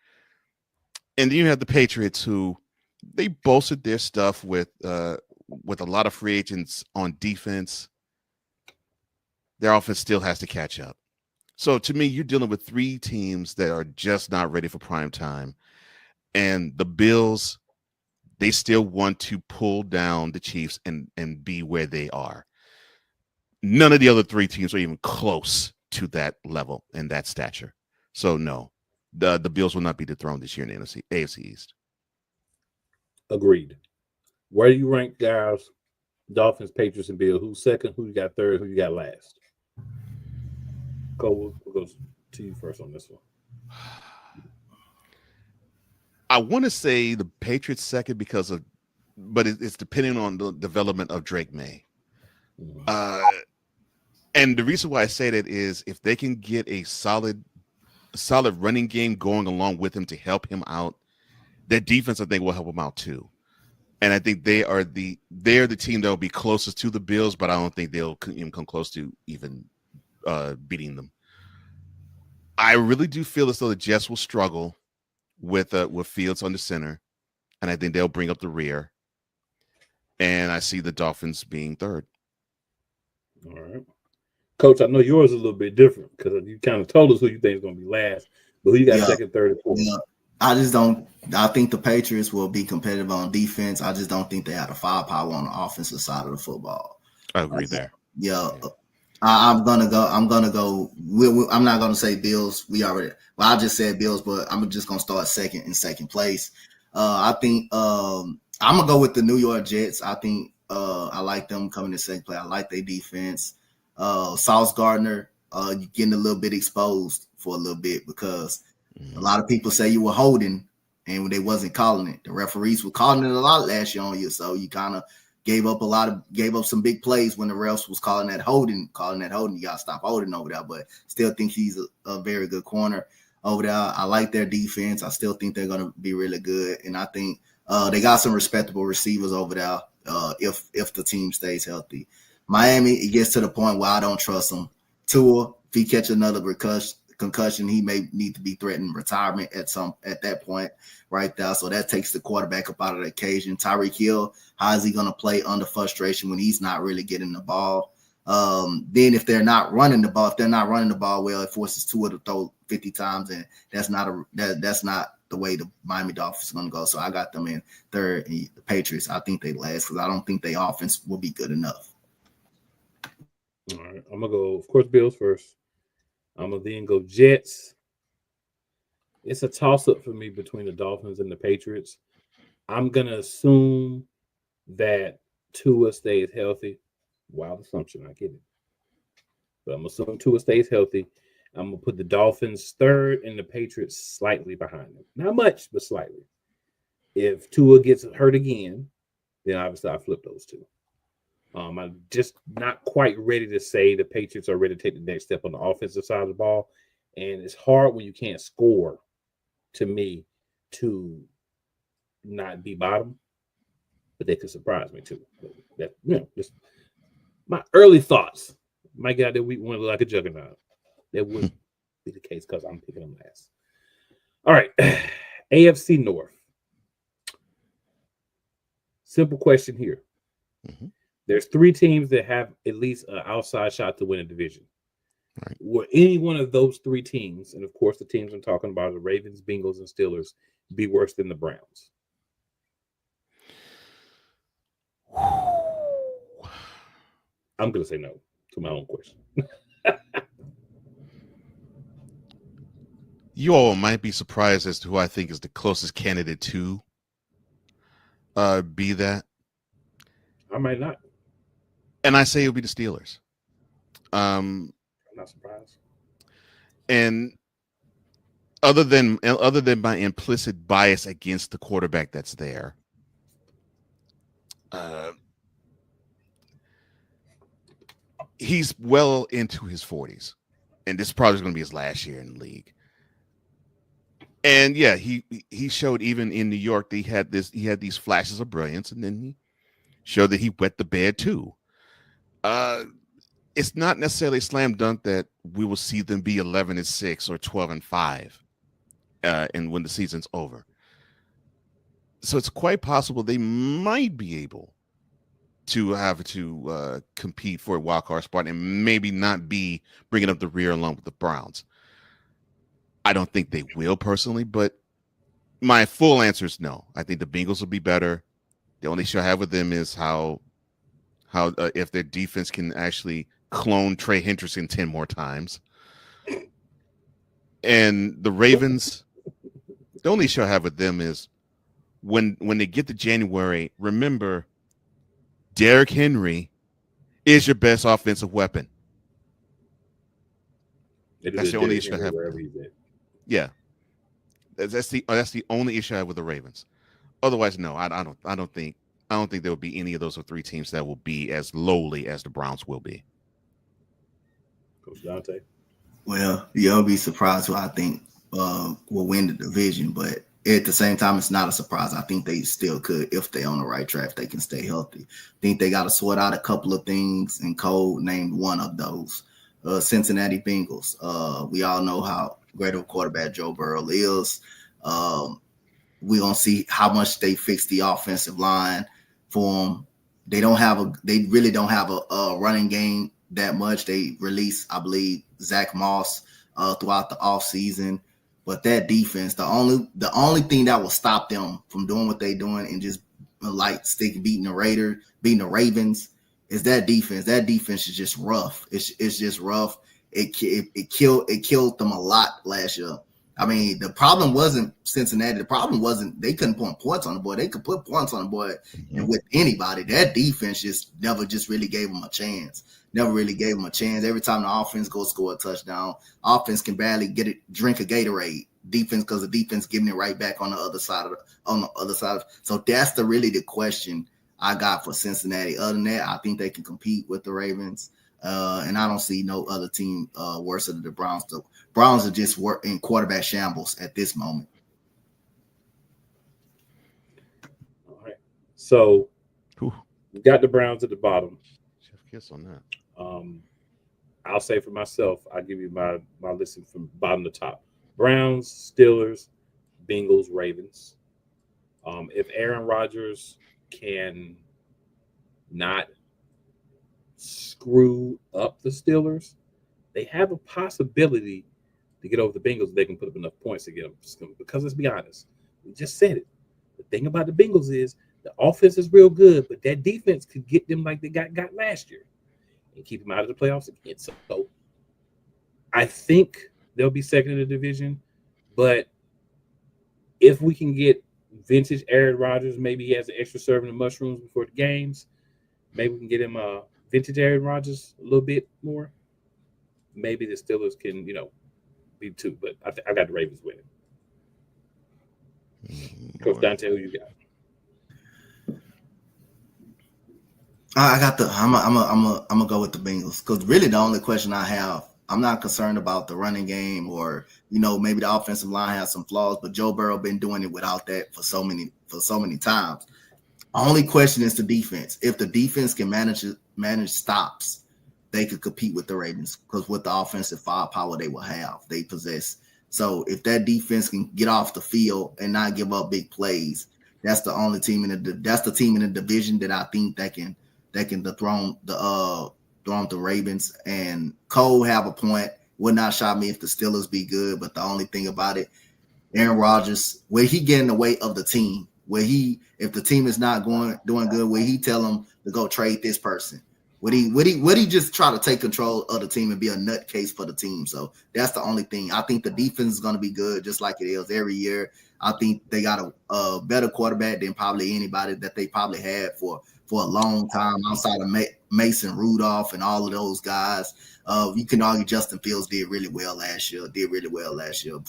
And then you have the Patriots, who they bolstered their stuff with a lot of free agents on defense. Their offense still has to catch up. So to me, you're dealing with three teams that are just not ready for prime time. And the Bills, they still want to pull down the Chiefs and be where they are. None of the other three teams are even close to that level and that stature. So no, the Bills will not be dethroned this year in the AFC East. Agreed. Where do you rank guys? Dolphins, Patriots, and Bills. Who's second? Who you got third? Who you got last? We'll go to you first on this one. I want to say the Patriots second but it's depending on the development of Drake May. And the reason why I say that is if they can get a solid running game going along with him to help him out, their defense, I think, will help him out too. And I think they're the team that will be closest to the Bills, but I don't think they'll even come close to even beating them. I really do feel as though the Jets will struggle with Fields on the center, and I think they'll bring up the rear. And I see the Dolphins being third. All right. Coach, I know yours is a little bit different because you kind of told us who you think is going to be last, but who you got second, third, and fourth? Yeah. I think the Patriots will be competitive on defense. I just don't think they have the firepower on the offensive side of the football. I agree there. Yeah. I'm gonna go. I'm not gonna say Bills. I just said Bills, but I'm just gonna start second place. I think I'm gonna go with the New York Jets. I think I like them coming in second place. I like their defense. Sauce Gardner, you're getting a little bit exposed for a little bit because a lot of people say you were holding and they wasn't calling it. The referees were calling it a lot last year on you, so you kind of gave up some big plays when the refs was calling that holding. You gotta stop holding over there, but still think he's a very good corner over there. I like their defense. I still think they're gonna be really good, and I think they got some respectable receivers over there. If the team stays healthy, Miami, it gets to the point where I don't trust them. Tua, if he catch another concussion, he may need to be threatening retirement at that point right there. So that takes the quarterback up out of the occasion. Tyreek Hill, how is he going to play under frustration when he's not really getting the ball? Then if they're not running the ball, well, it forces Tua to throw 50 times, and that's not the way the Miami Dolphins are going to go. So I got them in third, and the Patriots, I think they last because I don't think their offense will be good enough. All right, I'm gonna go, of course, Bills first. I'm gonna then go Jets. It's a toss-up for me between the Dolphins and the Patriots. I'm gonna assume that Tua stays healthy. Wild assumption, I get it. But I'm assuming Tua stays healthy. I'm gonna put the Dolphins third and the Patriots slightly behind them. Not much, but slightly. If Tua gets hurt again, then obviously I flip those two. I'm just not quite ready to say the Patriots are ready to take the next step on the offensive side of the ball. And it's hard when you can't score, to me, to not be bottom. But they could surprise me, too. That, just my early thoughts. Might get out there week one look like a juggernaut. That would be the case because I'm picking them last. All right. AFC North. Simple question here. Mm-hmm. There's three teams that have at least an outside shot to win a division. Right. Will any one of those three teams, and of course the teams I'm talking about are the Ravens, Bengals, and Steelers, be worse than the Browns? I'm going to say no to my own question. You all might be surprised as to who I think is the closest candidate to be that. I might not. And I say it'll be the Steelers. I'm not surprised. And other than my implicit bias against the quarterback that's there, he's well into his 40s, and this is probably going to be his last year in the league. And yeah, he showed even in New York that he had these flashes of brilliance, and then he showed that he wet the bed too. It's not necessarily a slam dunk that we will see them be 11-6 or 12-5, and when the season's over. So it's quite possible they might be able to have to compete for a wild card spot and maybe not be bringing up the rear along with the Browns. I don't think they will personally, but my full answer is no. I think the Bengals will be better. The only issue I have with them is how if their defense can actually clone Trey Hendrickson 10 more times. And the Ravens, the only issue I have with them is when they get to January, remember, Derrick Henry is your best offensive weapon. That's the only issue I have. Yeah, that's the only issue I have with the Ravens. Otherwise, no, I don't think there will be any of those three teams that will be as lowly as the Browns will be. Coach Dante. Well, you'll be surprised who I think will win the division, but at the same time, it's not a surprise. I think they still could if they're on the right track. If they can stay healthy. I think they got to sort out a couple of things, and Cole named one of those. Cincinnati Bengals. We all know how great of a quarterback Joe Burrow is. We're gonna see how much they fix the offensive line for them. They really don't have a running game that much. They released, I believe, Zach Moss throughout the offseason. But that defense, the only thing that will stop them from doing what they're doing and just beating the Ravens is that defense. That defense is just rough. It's just rough. It killed them a lot last year. I mean, the problem wasn't Cincinnati. The problem wasn't they couldn't put points on the board. They could put points on the board and with anybody. That defense never really gave them a chance. Never really gave them a chance. Every time the offense goes score a touchdown, offense can barely drink a Gatorade. Defense, because the defense giving it right back on the other side So that's really the question I got for Cincinnati. Other than that, I think they can compete with the Ravens. And I don't see no other team worse than the Browns. The Browns are just in quarterback shambles at this moment. All right. So we got the Browns at the bottom. Chef kiss on that. I'll say for myself, I'll give you my listing from bottom to top. Browns, Steelers, Bengals, Ravens. If Aaron Rodgers can not screw up the Steelers, they have a possibility to get over the Bengals if they can put up enough points to get them. Because let's be honest, we just said it. The thing about the Bengals is the offense is real good, but that defense could get them like they got last year and keep them out of the playoffs again. So I think they'll be second in the division, but if we can get vintage Aaron Rodgers, maybe he has an extra serving of mushrooms before the games, maybe we can get him vintage Aaron Rodgers a little bit more. Maybe the Steelers can, be two, but I got the Ravens winning. Coach Dante, who you got? I'm gonna go with the Bengals because really the only question I have, I'm not concerned about the running game or maybe the offensive line has some flaws, but Joe Burrow been doing it without that for so many times. Only question is the defense. If the defense can manage stops, they could compete with the Ravens because with the offensive firepower they possess. So if that defense can get off the field and not give up big plays, that's the only team in the division that I think that can dethrone the Ravens. And Cole have a point. Would not shock me if the Steelers be good, but the only thing about it, Aaron Rodgers, where he get in the way of the team, if the team is not doing good, where he tell them to go trade this person, Would he just try to take control of the team and be a nutcase for the team? So that's the only thing. I think the defense is going to be good, just like it is every year. I think they got a better quarterback than probably anybody that they probably had for a long time outside of Mason Rudolph and all of those guys. You can argue Justin Fields did really well last year,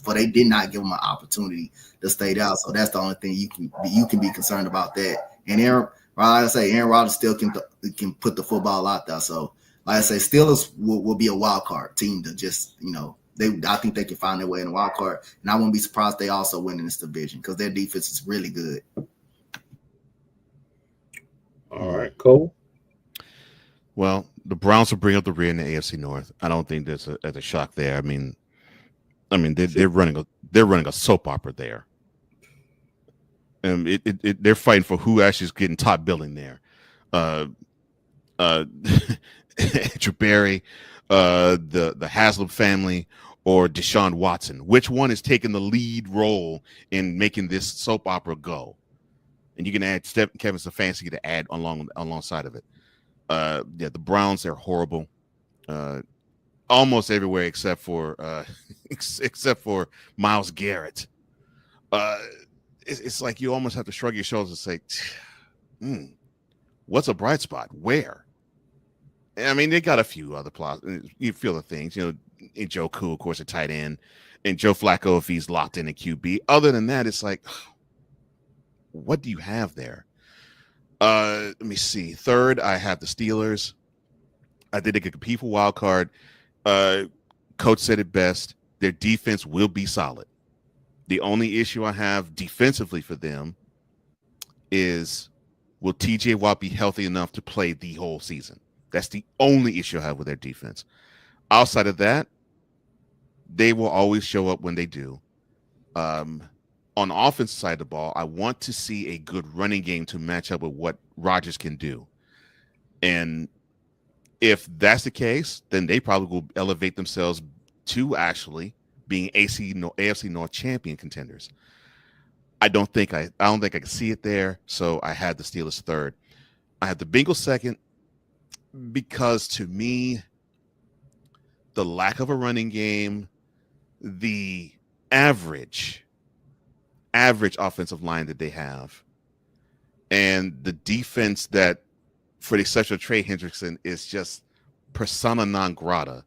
but they did not give him an opportunity to stay out. So that's the only thing you can be concerned about that. And Aaron Rodgers still can put the football out there. So like I say, Steelers will be a wild card team to just, I think they can find their way in a wild card. And I wouldn't be surprised they also win in this division because their defense is really good. All right, Cole. Well, the Browns will bring up the rear in the AFC North. I don't think there's a shock there. I mean, they're running a soap opera there. They're fighting for who actually is getting top billing there. Andrew Berry, the Haslam family, or Deshaun Watson. Which one is taking the lead role in making this soap opera go? And you can add Kevin Stefanski to add alongside of it. The Browns, they're horrible. Almost everywhere except for Myles Garrett. It's like you almost have to shrug your shoulders and say, what's a bright spot? Where? I mean, they got a few other plots. You feel the things, Njoku, of course, a tight end, and Joe Flacco if he's locked in a QB. Other than that, it's like, what do you have there? Let me see. Third, I have the Steelers. I think they could compete for wild card. Coach said it best. Their defense will be solid. The only issue I have defensively for them is, will TJ Watt be healthy enough to play the whole season? That's the only issue I have with their defense. Outside of that, they will always show up when they do. On the offensive side of the ball, I want to see a good running game to match up with what Rodgers can do. And if that's the case, then they probably will elevate themselves to actually being AFC North champion contenders. I don't think I can see it there, so I had the Steelers third. I had the Bengals second because, to me, the lack of a running game, the average offensive line that they have, and the defense that, for the exception of Trey Hendrickson, is just persona non grata.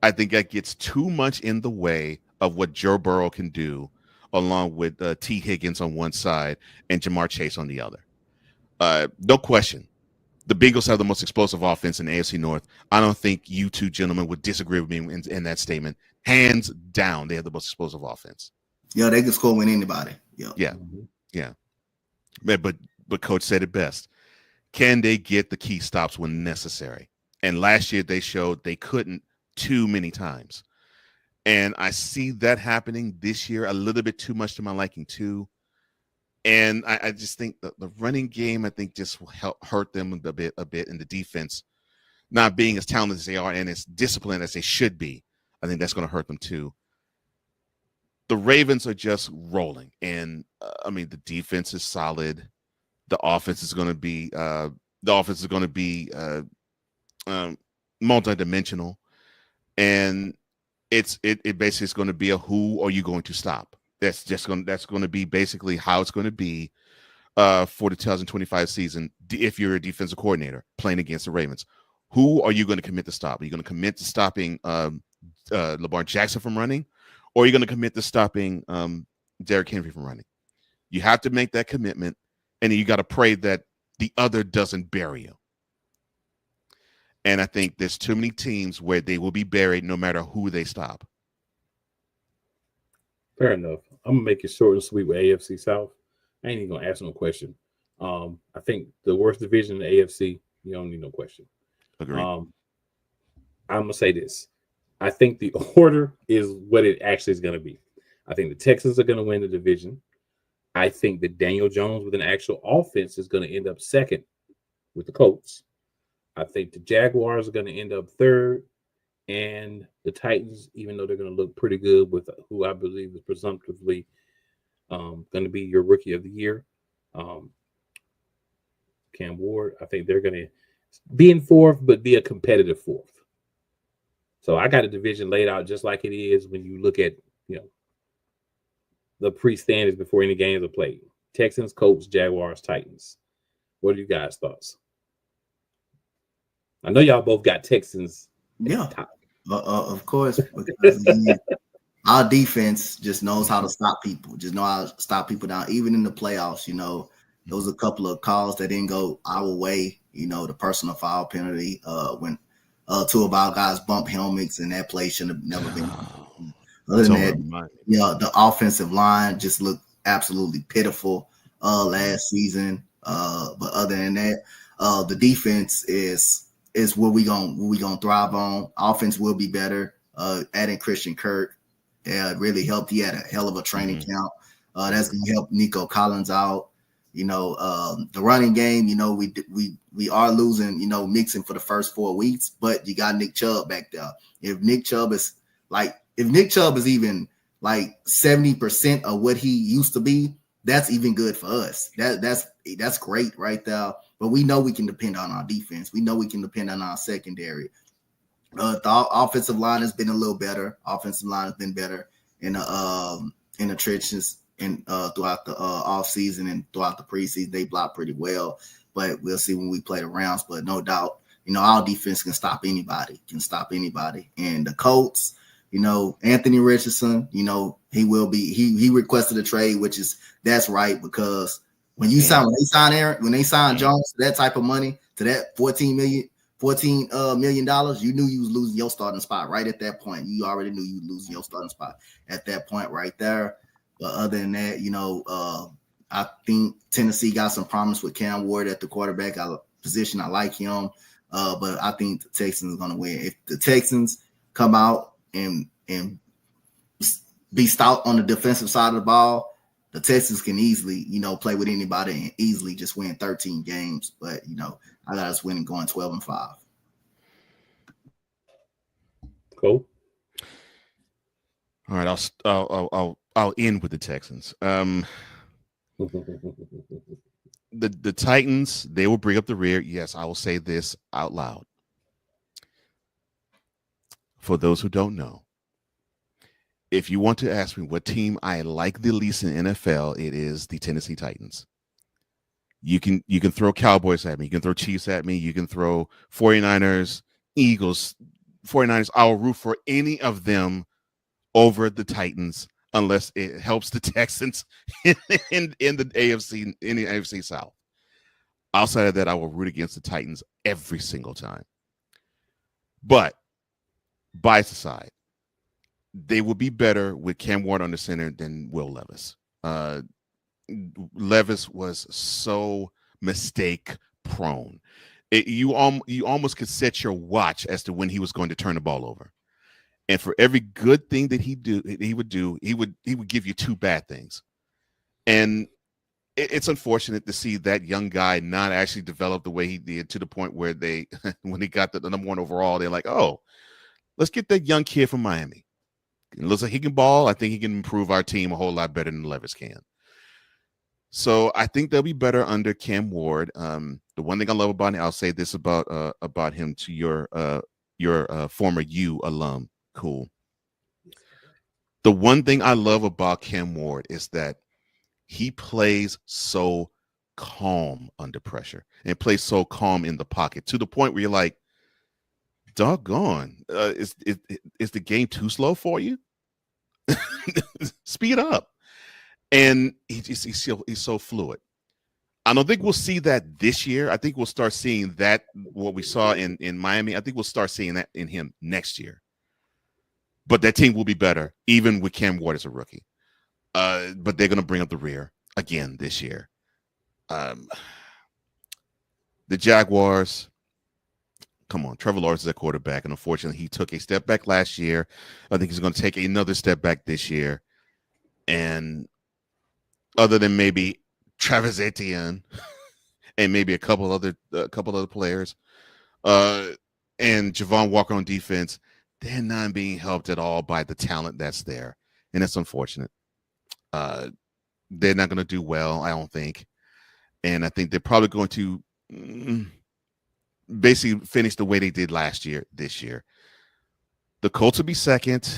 I think that gets too much in the way of what Joe Burrow can do, along with T. Higgins on one side and Jamar Chase on the other. No question, the Bengals have the most explosive offense in the AFC North. I don't think you two gentlemen would disagree with me in that statement. Hands down, they have the most explosive offense. Yeah, they can score with anybody. Yeah. But Coach said it best. Can they get the key stops when necessary? And last year they showed they couldn't too many times. And I see that happening this year a little bit too much to my liking too. And I just think the running game, I think, just will help hurt them a bit in the defense, not being as talented as they are and as disciplined as they should be. I think that's going to hurt them too. The Ravens are just rolling. And the defense is solid. The offense is going to be multidimensional, and it basically is going to be a who are you going to stop? That's going to be basically how it's going to be for the 2025 season. If you're a defensive coordinator playing against the Ravens, who are you going to commit to stop? Are you going to commit to stopping Lamar Jackson from running, or are you going to commit to stopping Derrick Henry from running? You have to make that commitment. And you got to pray that the other doesn't bury you. And I think there's too many teams where they will be buried no matter who they stop. Fair enough. I'm going to make it short and sweet with AFC South. I ain't even going to ask no question. I think the worst division in the AFC, you don't need no question. Agreed. I'm going to say this. I think the order is what it actually is going to be. I think the Texans are going to win the division. I think that Daniel Jones with an actual offense is going to end up second with the Colts. I think the Jaguars are going to end up third. And the Titans, even though they're going to look pretty good with who I believe is presumptively going to be your rookie of the year, Cam Ward, I think they're going to being fourth, but be a competitive fourth. So I got a division laid out just like it is when you look at, the pre-standings before any games are played. Texans, Colts, Jaguars, Titans. What are you guys' thoughts? I know y'all both got Texans. Yeah, of course. Because our defense just knows how to stop people. Just know how to stop people down. Even in the playoffs, there was a couple of calls that didn't go our way. The personal foul penalty when two of our guys bumped helmets, and that play should have never been. Other than that, the offensive line just looked absolutely pitiful last season. But other than that, the defense is what we gonna thrive on. Offense will be better. Adding Christian Kirk really helped. He had a hell of a training camp. That's gonna help Nico Collins out. The running game, we are losing, Mixon for the first 4 weeks, but you got Nick Chubb back there. If Nick Chubb is even like 70% of what he used to be, that's even good for us. That's great right there. But we know we can depend on our defense. We know we can depend on our secondary. The offensive line has been a little better. Offensive line has been better in the trenches and throughout the off season and throughout the preseason. They block pretty well, but we'll see when we play the Rams. But no doubt, our defense can stop anybody. And the Colts, Anthony Richardson, he will be. He requested a trade, that's right, because when they signed Jones to that type of money, to that $14 million, you knew you was losing your starting spot right at that point. You already knew you were losing your starting spot at that point right there. But other than that, I think Tennessee got some promise with Cam Ward at the quarterback position. I like him, but I think the Texans are going to win. If the Texans come out and be stout on the defensive side of the ball, the Texans can easily, play with anybody and easily just win 13 games. But, I got us winning going 12-5. Cool. All right, I'll end with the Texans. The Titans, they will bring up the rear. Yes, I will say this out loud. For those who don't know, if you want to ask me what team I like the least in NFL, it is the Tennessee Titans. You can throw Cowboys at me. You can throw Chiefs at me. You can throw 49ers, Eagles, 49ers. I'll root for any of them over the Titans unless it helps the Texans in the AFC South. Outside of that, I will root against the Titans every single time. But bias aside, they will be better with Cam Ward on the center than Will Levis. Levis was so mistake prone. You almost could set your watch as to when he was going to turn the ball over. And for every good thing that he would give you two bad things. And it's unfortunate to see that young guy not actually develop the way he did, to the point where when he got the number 1 overall, they're like, oh, let's get that young kid from Miami. It looks like he can ball. I think he can improve our team a whole lot better than Levis can. So I think they'll be better under Cam Ward. The one thing I love about him, I'll say this about him to your former U alum. Cool. The one thing I love about Cam Ward is that he plays so calm under pressure and plays so calm in the pocket, to the point where you're like, doggone, is the game too slow for you? Speed up. And he's so fluid. I don't think we'll see that this year. I think we'll start seeing that, what we saw in Miami. I think we'll start seeing that in him next year. But that team will be better, even with Cam Ward as a rookie. But they're going to bring up the rear again this year. The Jaguars, come on, Trevor Lawrence is a quarterback, and unfortunately, he took a step back last year. I think he's going to take another step back this year. And other than maybe Travis Etienne and maybe a couple other players, and Javon Walker on defense, they're not being helped at all by the talent that's there, and it's unfortunate. They're not going to do well, I don't think, and I think they're probably going to basically finish the way they did this year. The Colts will be second,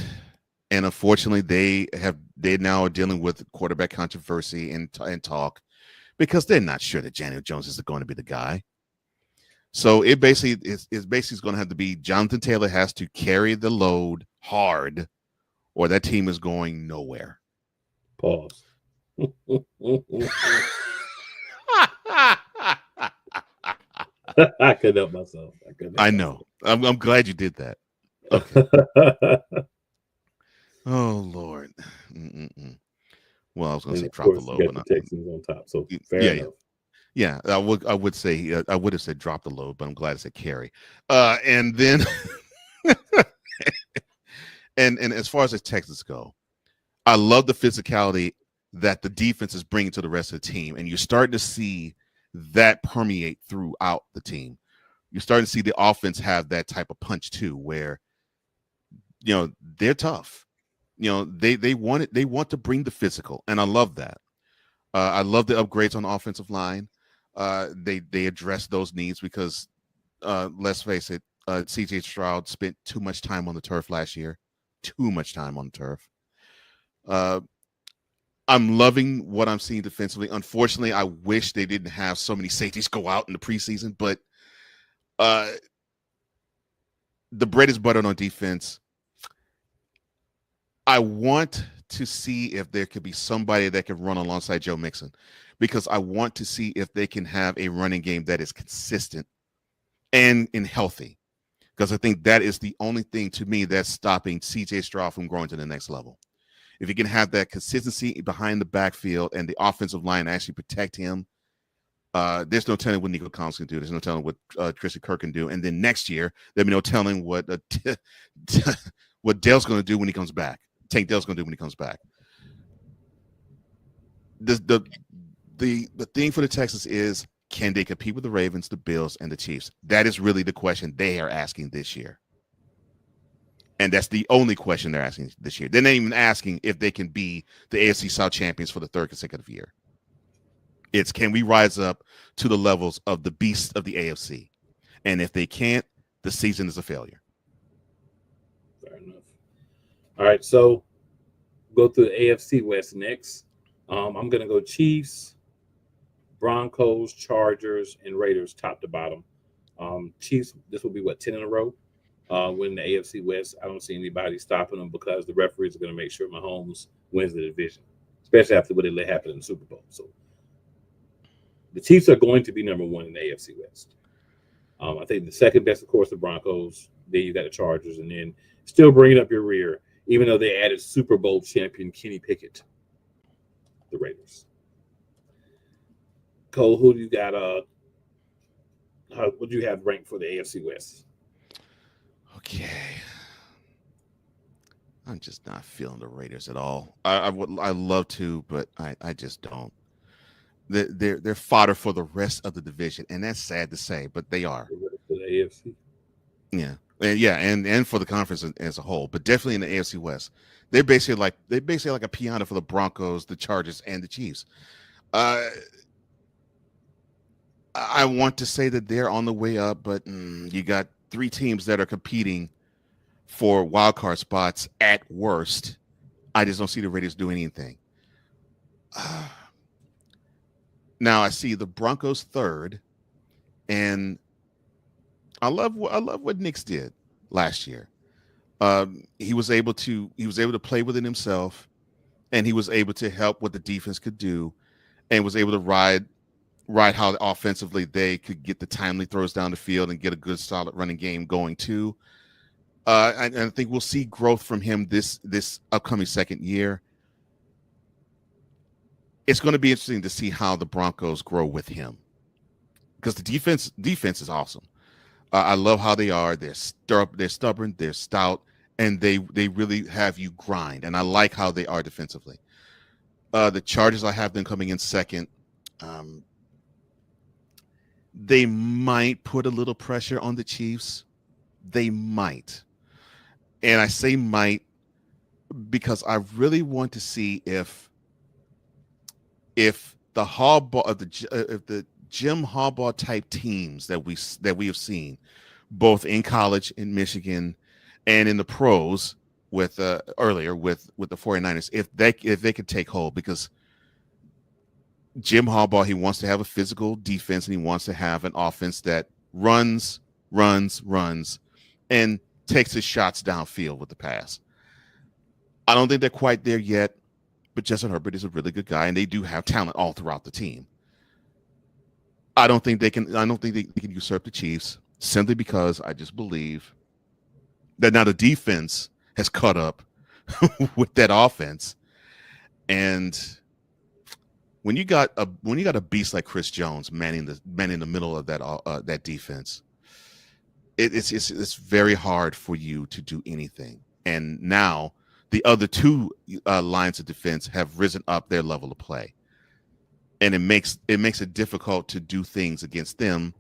and unfortunately, they now are dealing with quarterback controversy and talk because they're not sure that Daniel Jones is going to be the guy. So it basically is going to have to be Jonathan Taylor has to carry the load hard, or that team is going nowhere. Pause. I couldn't help myself. I know. I'm glad you did that. Oh Lord. Well, I was going to say drop the load, but the Texans on top. So fair enough. Yeah, I would say I would have said drop the load, but I'm glad I said carry. And then and as far as the Texans go, I love the physicality that the defense is bringing to the rest of the team, and you're starting to see that permeate throughout the team. You're starting to see the offense have that type of punch too, where they're tough. They want to bring the physical, and I love that. I love the upgrades on the offensive line. They address those needs because let's face it, CJ Stroud spent too much time on the turf last year. Too much time on the turf. I'm loving what I'm seeing defensively. Unfortunately, I wish they didn't have so many safeties go out in the preseason, but the bread is buttered on defense. I want to see if there could be somebody that can run alongside Joe Mixon, because I want to see if they can have a running game that is consistent and healthy, because I think that is the only thing to me that's stopping CJ Stroud from growing to the next level. If you can have that consistency behind the backfield and the offensive line actually protect him, there's no telling what Nico Collins can do. There's no telling what Christian Kirk can do. And then next year, there'll be no telling what what Dale's going to do when he comes back. Tank Dale's going to do when he comes back. The thing for the Texans is, can they compete with the Ravens, the Bills, and the Chiefs? That is really the question they are asking this year. And that's the only question they're asking this year. They're not even asking if they can be the AFC South champions for the third consecutive year. It's, can we rise up to the levels of the beasts of the AFC? And if they can't, the season is a failure. Fair enough. All right, so go through the AFC West next. I'm going to go Chiefs, Broncos, Chargers, and Raiders top to bottom. Chiefs, this will be 10 in a row. Win the AFC West. I don't see anybody stopping them because the referees are going to make sure Mahomes wins the division, especially after what let happen in the Super Bowl. So the Chiefs are going to be number one in the AFC West. I think the second best, of course, the Broncos. Then you got the Chargers, and then still bringing up your rear, even though they added Super Bowl champion Kenny Pickett, the Raiders. Cole, who do you got? What do you have ranked for the AFC West? Okay, I'm just not feeling the Raiders at all. I love to, but I just don't. They're fodder for the rest of the division, and that's sad to say, but they are. For the AFC. Yeah, and for the conference as a whole, but definitely in the AFC West, they're basically like a piano for the Broncos, the Chargers, and the Chiefs. I want to say that they're on the way up, but you got three teams that are competing for wild card spots at worst. I just don't see the Raiders doing anything. Now I see the Broncos third, and I love what Nix did last year. He was able to play within himself, and he was able to help what the defense could do, and was able to ride how offensively they could get the timely throws down the field and get a good solid running game going too. And I think we'll see growth from him this upcoming second year. It's going to be interesting to see how the Broncos grow with him, because the defense is awesome. I love how they are. They're stubborn, they're stout, and they really have you grind. And I like how they are defensively. The Chargers, I have them coming in second. They might put a little pressure on the Chiefs. They might. And I say might because I really want to see if the Jim Harbaugh type teams that we have seen, both in college in Michigan and in the pros with earlier with the 49ers, if they could take hold, because Jim Harbaugh, he wants to have a physical defense and he wants to have an offense that runs, and takes his shots downfield with the pass. I don't think they're quite there yet, but Justin Herbert is a really good guy, and they do have talent all throughout the team. I don't think they can usurp the Chiefs, simply because I just believe that now the defense has caught up with that offense. And when you got a beast like Chris Jones manning the middle of that defense, it's very hard for you to do anything. And now the other two lines of defense have risen up their level of play, and it makes it difficult to do things against them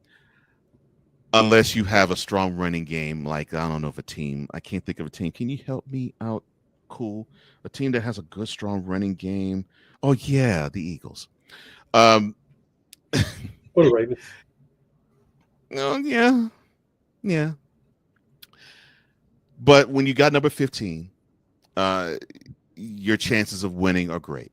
unless you have a strong running game. Like, I don't know if a team, I can't think of a team. Can you help me out? Cool. A team that has a good, strong running game. Oh yeah, the Eagles. Or the Ravens. Oh yeah. But when you got number 15, your chances of winning are great.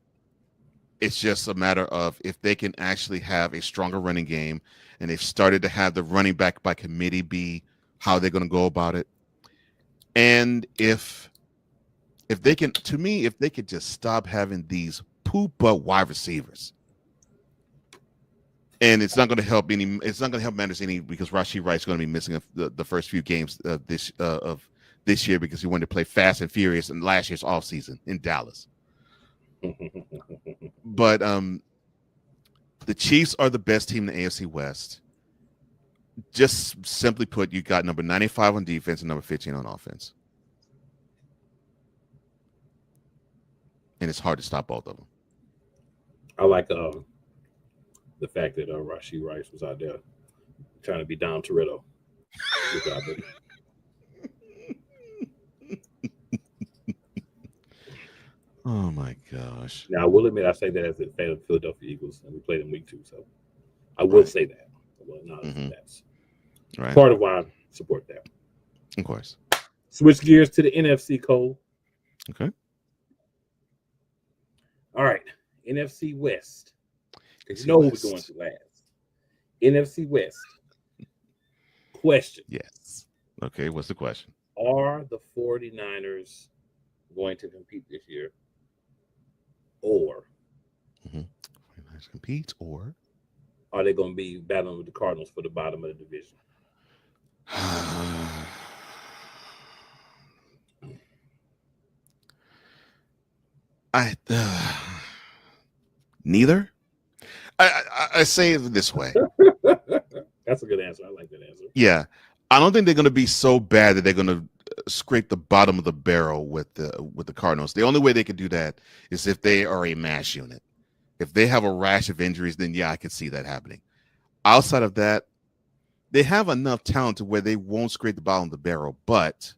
It's just a matter of if they can actually have a stronger running game, and they've started to have the running back by committee be how they're going to go about it. And if they can, to me, if they could just stop having these poop butt wide receivers, and it's not going to help matters any, because Rashee Rice is going to be missing the first few games of this year because he wanted to play fast and furious in last year's offseason in Dallas. But the Chiefs are the best team in the AFC West. Just simply put, you got number 95 on defense and number 15 on offense. And it's hard to stop both of them. I like the fact that Rashee Rice was out there trying to be Dom Toretto. Good job, buddy. Oh my gosh. Now, I will admit, I say that as a fan of the Philadelphia Eagles, and we played in week 2, so I will say that. Well, that's right. Part of why I support that. Of course. Switch gears to the NFC, Cole. Okay. All right. NFC West. Because you know who we're going to last. NFC West. Question. Yes. Okay, what's the question? Are the 49ers going to compete this year? Or 49ers compete, or are they going to be battling with the Cardinals for the bottom of the division? Neither. I say it this way. That's a good answer. I like that answer. Yeah, I don't think they're going to be so bad that they're going to scrape the bottom of the barrel with the Cardinals. The only way they could do that is if they are a mash unit. If they have a rash of injuries, then yeah, I could see that happening. Outside of that, they have enough talent to where they won't scrape the bottom of the barrel, but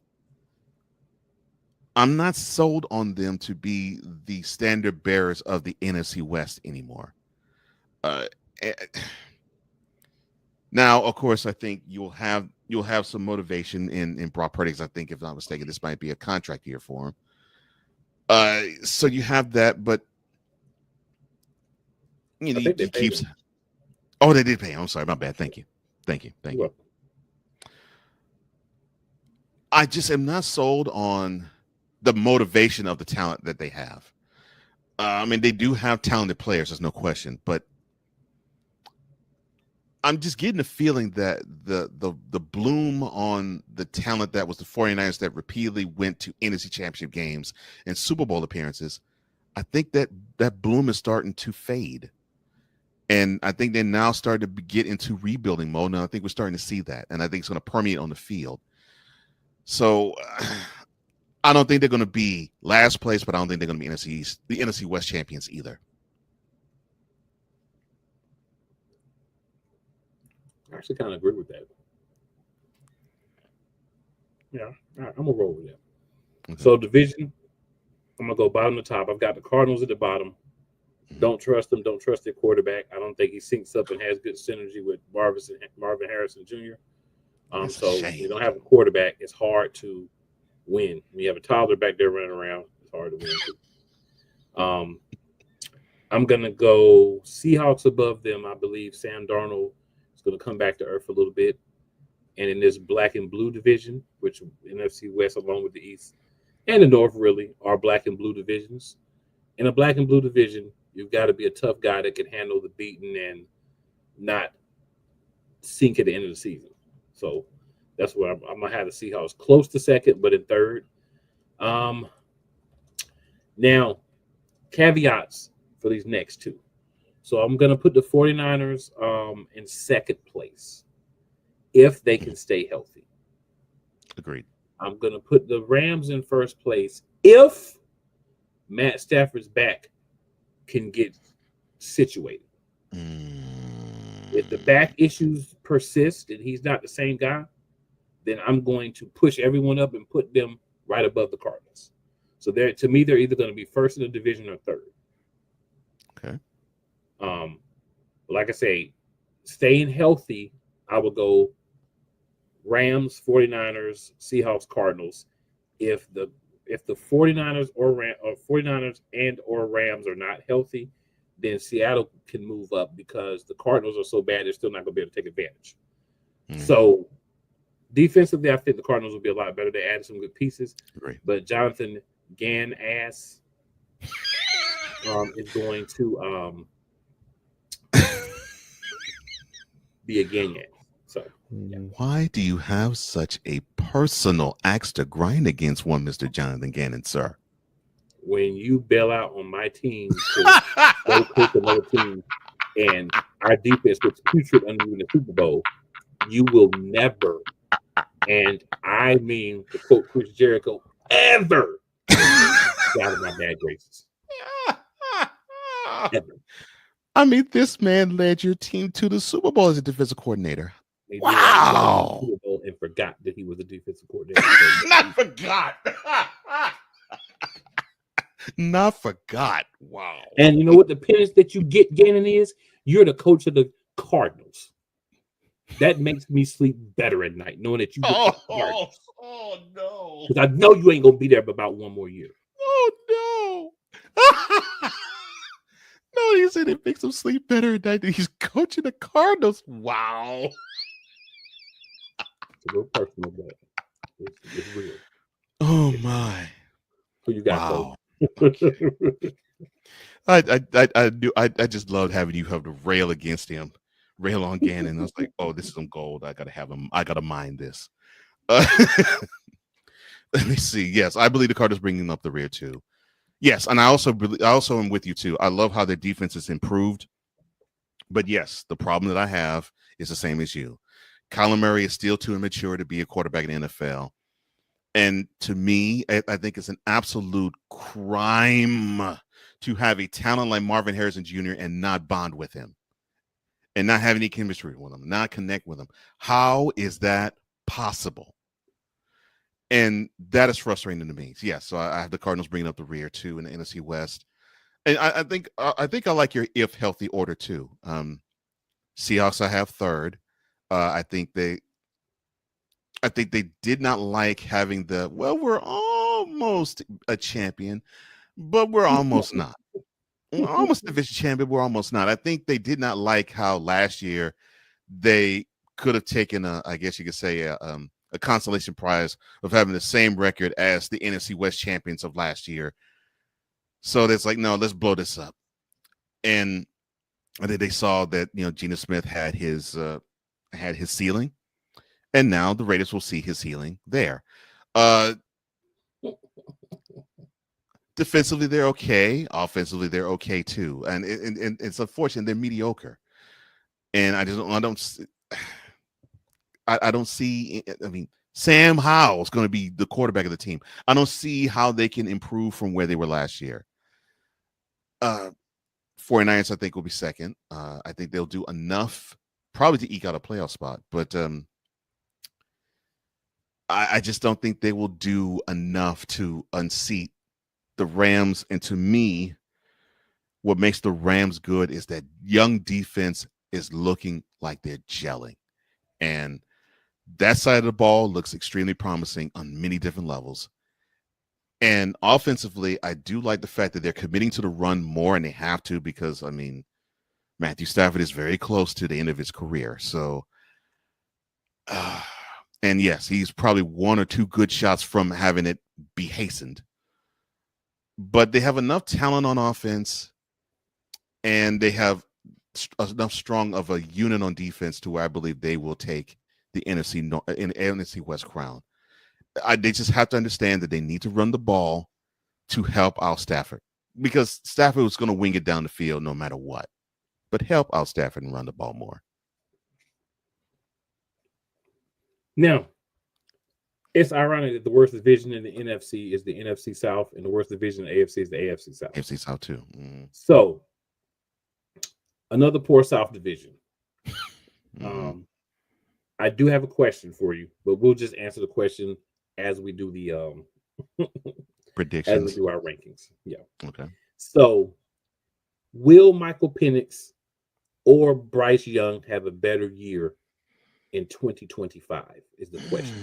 I'm not sold on them to be the standard bearers of the NFC West anymore. Now, of course, I think you'll have some motivation in Brock Purdy. I think, if I'm not mistaken, this might be a contract year for him. So you have that, but you know, he keeps. Oh, they did pay him. I'm sorry, my bad. Thank you. I just am not sold on the motivation of the talent that they have. I mean, they do have talented players, there's no question, but I'm just getting the feeling that the bloom on the talent that was the 49ers that repeatedly went to NFC Championship games and Super Bowl appearances, I think that bloom is starting to fade. And I think they're now starting to get into rebuilding mode. And I think we're starting to see that. And I think it's going to permeate on the field. So I don't think they're going to be last place, but I don't think they're going to be the NFC West champions either. I actually kind of agree with that. Yeah, all right, I'm going to roll with that. Okay. So division, I'm going to go bottom to top. I've got the Cardinals at the bottom, Don't trust him. Don't trust their quarterback. I don't think he syncs up and has good synergy with Marvin Harrison Jr. That's a So when you shame. don't have a quarterback, it's hard to win. When you have a toddler back there running around, it's hard to win too. I'm gonna go Seahawks above them. I believe Sam Darnold is gonna come back to earth a little bit. And in this black and blue division, which NFC West along with the East and the North really are black and blue divisions. In a black and blue division, you've got to be a tough guy that can handle the beating and not sink at the end of the season. So that's where I'm gonna have the Seahawks close to second, but in third. Um, Now, caveats for these next two. So I'm gonna put the 49ers in second place if they can stay healthy. Agreed. I'm gonna put the Rams in first place if Matt Stafford's back can get situated. If the back issues persist and he's not the same guy, then I'm going to push everyone up and put them right above the Cardinals. So to me, they're either going to be first in the division or third. Okay. Like I say, staying healthy, I would go Rams, 49ers, Seahawks, Cardinals. If the 49ers or 49ers and or Rams are not healthy, then Seattle can move up because the Cardinals are so bad they're still not going to be able to take advantage. So defensively, I think the Cardinals will be a lot better. They added some good pieces. Great. But Jonathan Gann-Ass is going to be a Gann-Ass. So yeah. Why do you have such a personal axe to grind against one Mr. Jonathan Gannon, sir? When you bail out on my team to go coach another team and our defense was putrid under you in the Super Bowl, you will never, and I mean to quote Chris Jericho, ever get out of my bad graces. Ever. I mean, this man led your team to the Super Bowl as a defensive coordinator. He Wow. Super Bowl and forgot that he was a defensive coordinator. Not forgot. Not forgot. Wow. And you know what the penance that you get gaining is? You're the coach of the Cardinals. That makes me sleep better at night, knowing that you get the Cardinals. Oh no. Because I know you ain't gonna be there for about one more year. Oh no. No, he said it makes him sleep better at night. He's coaching the Cardinals. Wow. It's a little personal, but it's real. Oh my. Who you got? Wow. I I just loved having you have to rail against him, rail on Gannon. I was like, oh, this is some gold. I gotta have him. I gotta mine this. Let me see. Yes, I believe the Cardinals bringing up the rear too. Yes, and I also am with you too. I love how their defense has improved. But yes, the problem that I have is the same as you. Kyler Murray is still too immature to be a quarterback in the NFL. And to me, I think it's an absolute crime to have a talent like Marvin Harrison Jr. and not bond with him and not have any chemistry with him, not connect with him. How is that possible? And that is frustrating to me. Yes, so I have the Cardinals bringing up the rear too in the NFC West. And I think I like your if healthy order too. Seahawks I have third. I think they did not like having we're almost a champion, but we're almost not. We're almost division champion, we're almost not. I think they did not like how last year they could have taken I guess you could say a consolation prize of having the same record as the NFC West champions of last year. So it's like, no, let's blow this up. And then they saw that, Geno Smith had his ceiling. And now the Raiders will see his ceiling there. Defensively, they're okay. Offensively, they're okay too. And it's unfortunate they're mediocre. And I don't see. I mean, Sam Howell is going to be the quarterback of the team. I don't see how they can improve from where they were last year. 49ers, I think, will be second. I think they'll do enough probably to eke out a playoff spot. But I just don't think they will do enough to unseat the Rams. And to me, what makes the Rams good is that young defense is looking like they're gelling. And that side of the ball looks extremely promising on many different levels. And offensively, I do like the fact that they're committing to the run more, and they have to because, I mean, Matthew Stafford is very close to the end of his career. So, and yes, he's probably one or two good shots from having it be hastened. But they have enough talent on offense, and they have enough strong of a unit on defense to where I believe they will take the NFC West crown. They just have to understand that they need to run the ball to help out Stafford, because Stafford was going to wing it down the field no matter what. But help out Stafford and run the ball more. Now, it's ironic that the worst division in the NFC is the NFC South, and the worst division in the AFC is the AFC South. AFC South too. Mm. So, another poor South division. I do have a question for you, but we'll just answer the question as we do the predictions, as we do our rankings. Yeah. Okay. So, will Michael Penix or Bryce Young have a better year in 2025 is the question.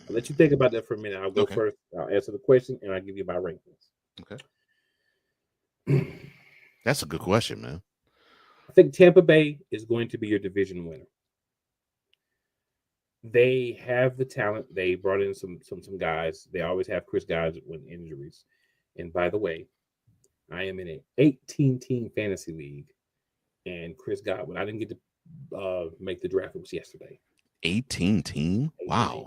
I'll let you think about that for a minute. I'll go first. I'll answer the question, and I'll give you my rankings. Okay. That's a good question, man. I think Tampa Bay is going to be your division winner. They have the talent. They brought in some guys. They always have Chris Godwin with injuries. And by the way, I am in an 18-team fantasy league, and Chris Godwin, I didn't get to make the draft. It was yesterday. 18-team? Wow.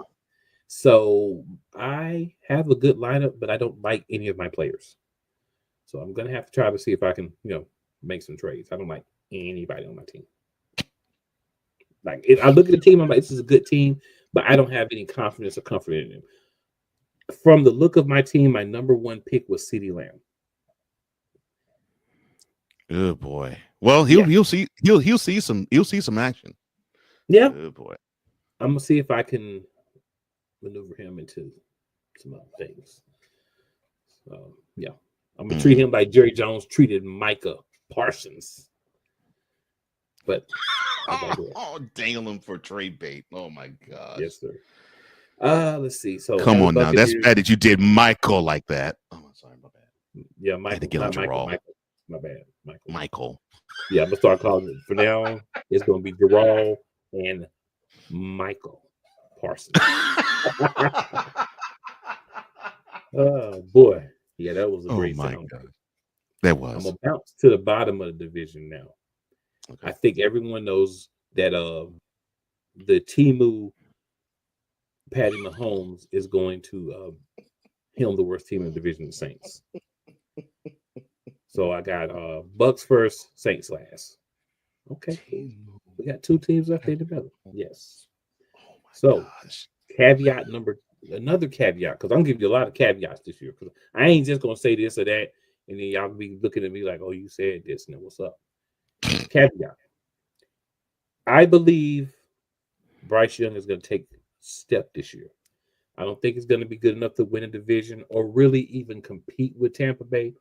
So I have a good lineup, but I don't like any of my players. So I'm going to have to try to see if I can, make some trades. I don't like anybody on my team. Like, I look at the team, I'm like, this is a good team, but I don't have any confidence or comfort in them. From the look of my team, my number one pick was CeeDee Lamb. Good boy. Well, he'll see some action. Yeah. Good boy. I'm gonna see if I can maneuver him into some other things. So yeah, I'm gonna treat him like Jerry Jones treated Micah Parsons. But dangle him for trade bait. Oh my god. Yes, sir. Let's see. So come on now. That's bad that you did Michael like that. Oh, sorry, my bad. Yeah, Michael. I had to get on Michael. My bad. Michael. Yeah, I'm gonna start calling it from now on. It's gonna be Gerald and Michael Parsons. Oh boy. Yeah, that was a great sound. God. That was. I'm gonna bounce to the bottom of the division now. Okay. I think everyone knows that the Temu Patty Mahomes is going to helm the worst team in the division, the Saints. So I got Bucks first, Saints last. Okay. We got two teams left in the middle. Yes. Oh my gosh. Another caveat, because I'm giving you a lot of caveats this year. Because I ain't just gonna say this or that, and then y'all be looking at me like, oh, you said this, and then what's up? Caveat. I believe Bryce Young is going to take a step this year. I don't think it's going to be good enough to win a division or really even compete with Tampa Bay,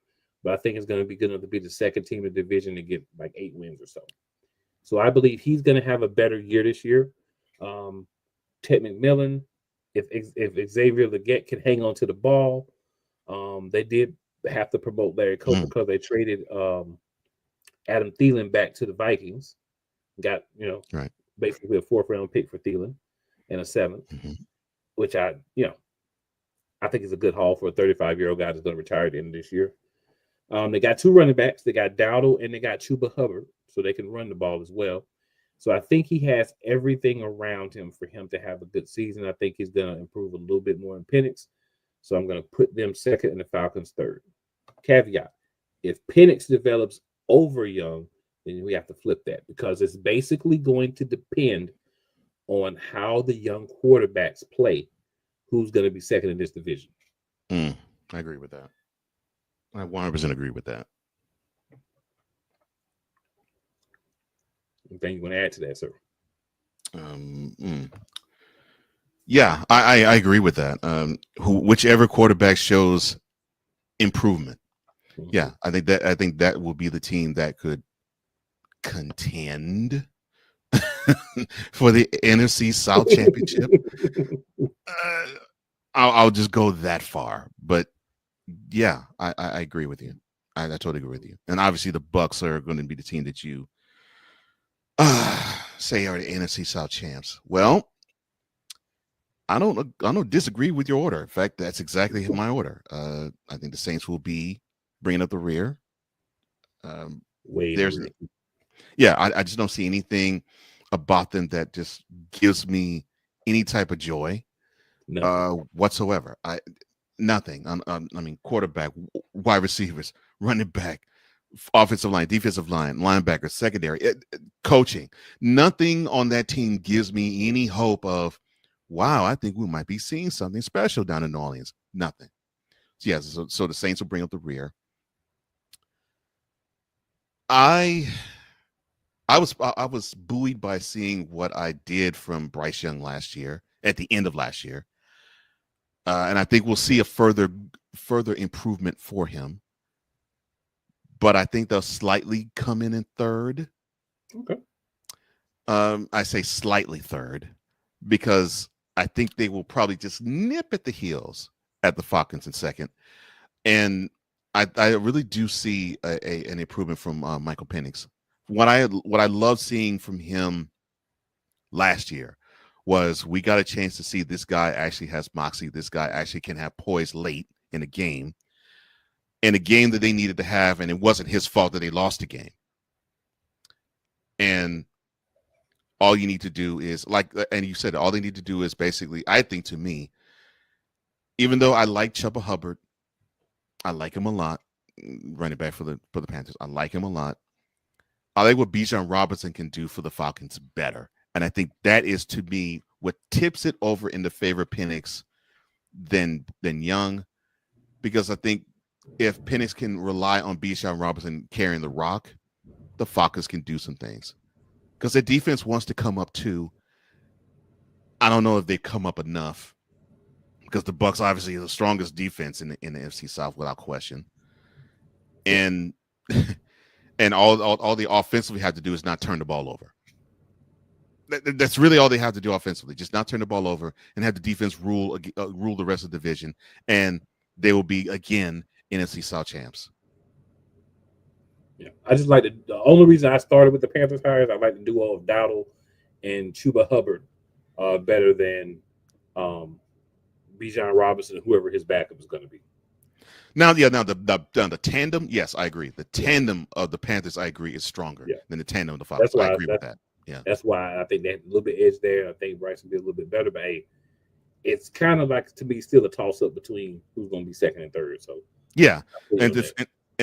but I think it's going to be good enough to be the second team in the division and get like 8 wins or so. So I believe he's going to have a better year this year. Ted McMillan, if Xavier Legette can hang on to the ball, they did have to promote Larry Cope because they traded Adam Thielen back to the Vikings. Got, basically a 4th round pick for Thielen and a 7th, which I think is a good haul for a 35-year-old guy that's going to retire at the end of this year. They got 2 running backs. They got Dowdle and they got Chuba Hubbard, so they can run the ball as well. So I think he has everything around him for him to have a good season. I think he's going to improve a little bit more in Penix. So I'm going to put them second and the Falcons third. Caveat: if Penix develops over Young, then we have to flip that, because it's basically going to depend on how the young quarterbacks play, who's going to be second in this division. I agree with that. I 100% agree with that. Anything you want to add to that, sir? Yeah, I agree with that. Whichever quarterback shows improvement. Yeah, I think that will be the team that could contend for the NFC South Championship. I'll just go that far, but yeah, I agree with you. I totally agree with you. And obviously, the Bucks are going to be the team that you say are the NFC South champs. Well, I don't disagree with your order. In fact, that's exactly my order. I think the Saints will be bringing up the rear. Way There's in the rear. Yeah, I just don't see anything about them that just gives me any type of joy whatsoever. Nothing. I mean, quarterback, wide receivers, running back, offensive line, defensive line, linebacker, secondary, coaching. Nothing on that team gives me any hope of, wow, I think we might be seeing something special down in New Orleans. Nothing. So, yeah, so the Saints will bring up the rear. I was buoyed by seeing what I did from Bryce Young last year, at the end of last year. And I think we'll see a further improvement for him. But I think they'll slightly come in third. Okay. I say slightly third because I think they will probably just nip at the heels at the Falcons in second. And I really do see an improvement from Michael Penix. What I love seeing from him last year was we got a chance to see this guy actually has moxie. This guy actually can have poise late in a game that they needed to have, and it wasn't his fault that they lost the game. And all you need to do is, and you said all they need to do is basically, I think, to me, even though I like Chuba Hubbard, I like him a lot, running back for the Panthers. I like him a lot. I like what Bijan Robinson can do for the Falcons better. And I think that is, to me, what tips it over in the favor of Penix than Young. Because I think if Penix can rely on Bijan Robinson carrying the rock, the Falcons can do some things. Because their defense wants to come up too. I don't know if they come up enough. Because the Bucks obviously are the strongest defense in the NFC South without question. And and all they offensively have to do is not turn the ball over. That's really all they have to do offensively. Just not turn the ball over and have the defense rule the rest of the division. And they will be, again, NFC South champs. Yeah, I just like the only reason I started with the Panthers hires, I like the duo of Dowdle and Chuba Hubbard better than Bijan Robinson and whoever his backup is going to be. Now the tandem, yes, I agree. The tandem of the Panthers, I agree, is stronger than the tandem of the Falcons. I agree with that. Yeah, that's why I think they have a little bit edge there. I think Bryce will be a little bit better, but hey, it's kind of like, to me, still a toss up between who's going to be second and third. So yeah,